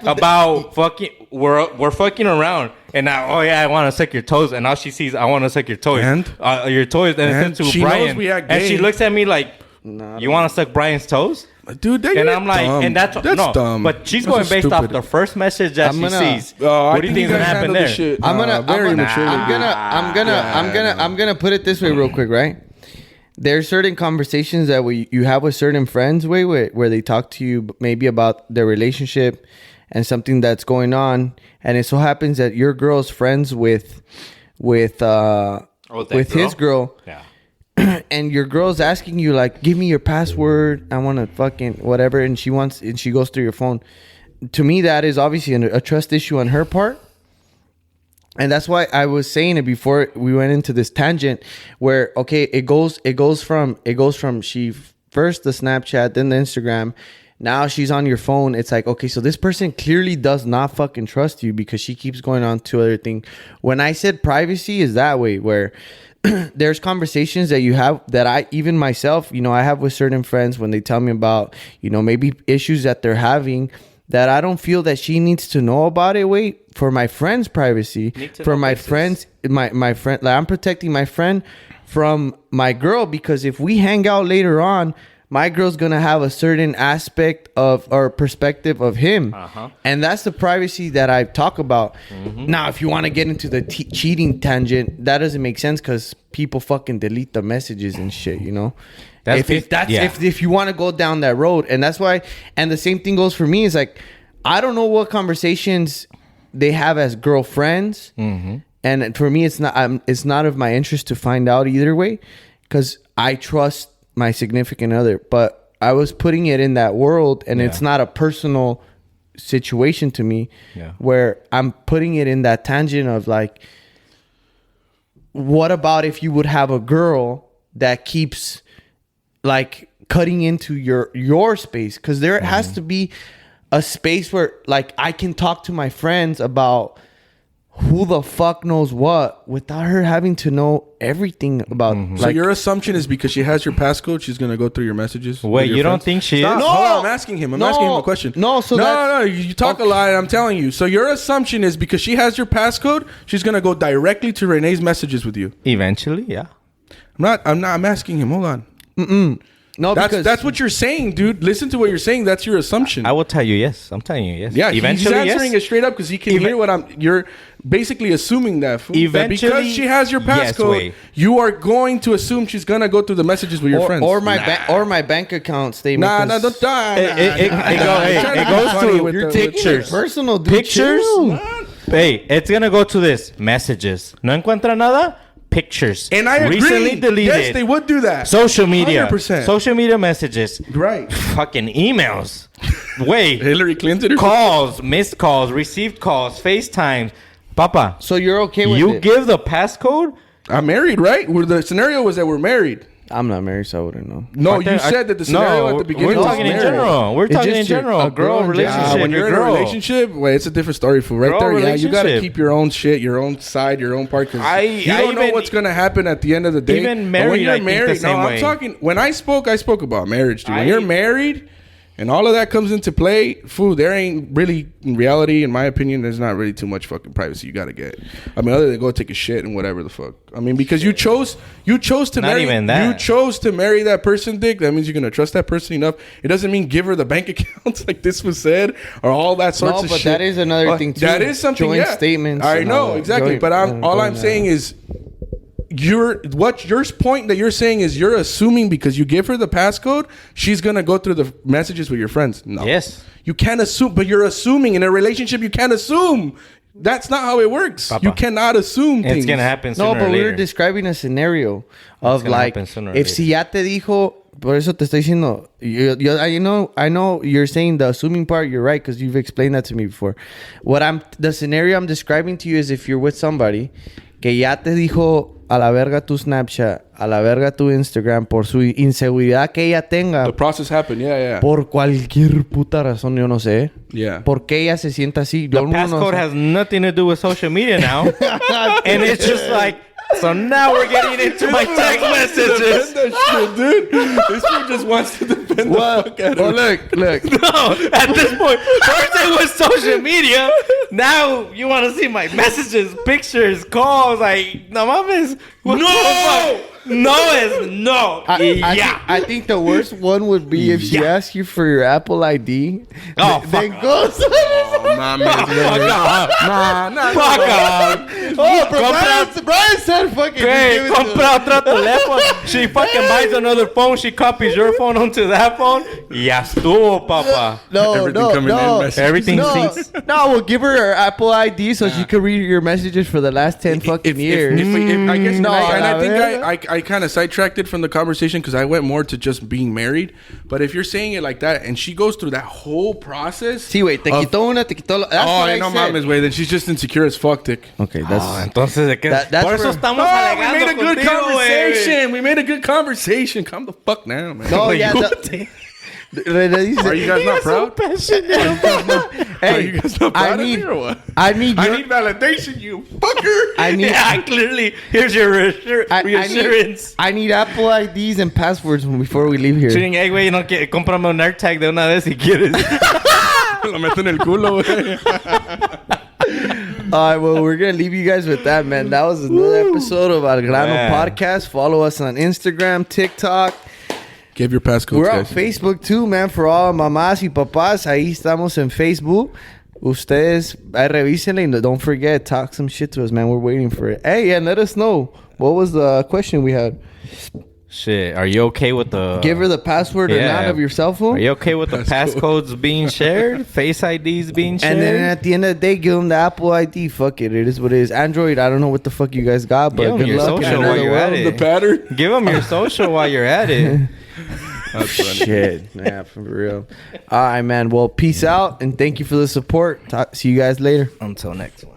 about fucking we're fucking around, and now I want to suck your toes, and now she sees I want to suck your toes, and your toes, and it's to Brian, and she looks at me like, you want to suck Brian's toes? Dude, and I'm like, dumb. and that's dumb. But she's going based off the first message that she sees. What do you think is gonna happen there? I'm gonna put it this way real quick, right? There's certain conversations that you have with certain friends, where they talk to you maybe about their relationship and something that's going on, and it so happens that your girl's friends with his girl. Yeah. And your girl's asking you like, give me your password. I want to fucking whatever. And she goes through your phone. To me, that is obviously a trust issue on her part. And that's why I was saying it before we went into this tangent where, okay, it goes from she first the Snapchat, then the Instagram. Now she's on your phone. It's like, okay, so this person clearly does not fucking trust you because she keeps going on to other things. When I said privacy is that way where there's conversations that you have that I, even myself, I have with certain friends when they tell me about, maybe issues that they're having that I don't feel that she needs to know about it. Wait, for my friend's privacy, for my friends, my friend, like I'm protecting my friend from my girl, because if we hang out later on, my girl's gonna have a certain aspect of or perspective of him, and that's the privacy that I talk about. Now, if you want to get into the cheating tangent, that doesn't make sense because people fucking delete the messages and shit. If you want to go down that road, and that's why. And the same thing goes for me. Is like I don't know what conversations they have as girlfriends, and for me, it's not of my interest to find out either way, because I trust my significant other, but I was putting it in that world, and it's not a personal situation to me, where I'm putting it in that tangent of like, what about if you would have a girl that keeps like cutting into your space? Because there has to be a space where like I can talk to my friends about who the fuck knows what without her having to know everything about. So your assumption is because she has your passcode, she's gonna go through your messages. Wait, you don't think she is? No, I'm asking him. I'm asking him a question. No, you talk a lot. I'm telling you. So your assumption is because she has your passcode, she's gonna go directly to Renee's messages with you. Eventually, yeah. I'm asking him. Hold on. No, that's what you're saying, dude. Listen to what you're saying. That's your assumption. I will tell you yes. I'm telling you yes. Yeah, eventually, he's answering it straight up because he can hear you're basically assuming that. That because she has your passcode, you are going to assume she's gonna go through the messages with your friends. Or my bank account statement. Don't die. It goes to your pictures. Personal, dude. Pictures. Hey, it's gonna go to this messages. No encuentra nada. Pictures. And I agree. Recently deleted. Yes, they would do that. Social media. 100%. Social media messages. Right. Fucking emails. Wait. Hillary Clinton. Calls, missed calls, received calls, FaceTime. Papa. So you're okay with it? You give the passcode? I'm married, right? The scenario was that we're married. I'm not married, so I wouldn't know. No, you said that the scenario at the beginning we're was talking in marriage. general. We're It's talking just in general. a A girl girl in general. relationship. When you're in a girl. relationship, well, it's a different story. For right Girl there, yeah, you gotta relationship. keep your own shit, your own side, your own part. Because you don't know even- what's gonna happen at the end of the day. Even But when married, you're I think the married, same no, I'm way. talking. When I spoke about marriage. Dude. When I- you're married, and all of that comes into play, food. There ain't really, in reality, in my opinion, there's not really too much fucking privacy you gotta get. I mean, other than go take a shit and whatever the fuck. I mean, because you chose to Not marry. even that. You chose to marry that person, Dick. That means you're gonna trust that person enough. It doesn't mean give her the bank accounts like this was said or all that sorts No, of but shit. that is another thing, too. That is something. Joint yeah. statements I and all know that. exactly, Joint- but all I'm joint, saying is. Your point that you're saying is you're assuming because you give her the passcode, she's gonna go through the messages with your friends. No, Yes. you can't assume, but you're assuming in a relationship. You can't assume. That's not how it works. Papa. You cannot assume things. It's gonna happen sooner No, but or we later. were describing a scenario of gonna like, happen sooner or if later. si ya te dijo, por eso te estoy diciendo, I know you're saying the assuming part, you're right, because you've explained that to me before. The scenario I'm describing to you is if you're with somebody que ya te dijo a la verga tu Snapchat, a la verga tu Instagram, por su inseguridad que ella tenga, The process happened. Yeah. por cualquier puta razón, yo no sé. Yeah. ¿Por qué ella se sienta así? The Yo no passcode sé. has nothing to do with social media now. And it's just like, so now we're getting into my text messages. Defend that shit, dude. This dude just wants to defend the fuck out of Well, it. look. No, at this point, first it was social media. Now you want to see my messages, pictures, calls. Like, no mames. What No! the fuck? No is no. Yeah. I think the worst one would be if she asks you for your Apple ID. Oh, then fuck goes. Oh, nah, man. Fuck off. Nah. Fuck off. Oh, bro, Compra- Brian said fucking. Hey, just give it to compra otro teléfono. She fucking buys another phone. She copies your phone onto that phone. Ya estuvo, papa. No, Everything no, coming in no. messages. Everything no, syncs. no, we'll give her Apple ID so she can read your messages for the last 10 fucking years. If I guess, No, and I la think verga. I kind of sidetracked it from the conversation because I went more to just being married. But if you're saying it like that, and she goes through that whole process, Sí, güey, te quitó una, te quitó la. That's what I no said. mames, way, then she's just insecure as fuck, Dick. Okay, that's. Entonces, ¿de qué? That- that's Por eso where- estamos we alegando made a good contigo, conversation. We made a good conversation. Calm the fuck down, man. No, yeah. Are you guys not proud? Are Hey, you guys not proud of me or what? I need I your. need validation, you fucker. I need. Yeah, clearly. Here's your reassurance. I need Apple IDs and passwords before we leave here. Ching, hey, güey, no, cómprame un AirTag de una vez si quieres. Lo meto en el culo, güey. All right, well, we're going to leave you guys with that, man. That was another episode of Al Grano Man. Podcast. Follow us on Instagram, TikTok. Give your passcodes, We're on guys. Facebook too, man, for all mamás y papás. Ahí estamos en Facebook. Ustedes, revísenle and don't forget, talk some shit to us, man. We're waiting for it. Hey, and let us know. What was the question we had? Shit, are you okay with the... Give her the password or not of your cell phone. Are you okay with the passcodes being shared? Face IDs being shared? And then at the end of the day, give them the Apple ID. Fuck it. It is what it is. Android, I don't know what the fuck you guys got, but Give 'em good your luck. in social another while you're at world. it. The pattern. Give them your social while you're at it. That's funny. Shit. Yeah, for real. All right, man. Well, peace out and thank you for the support. See you guys later. Until next one.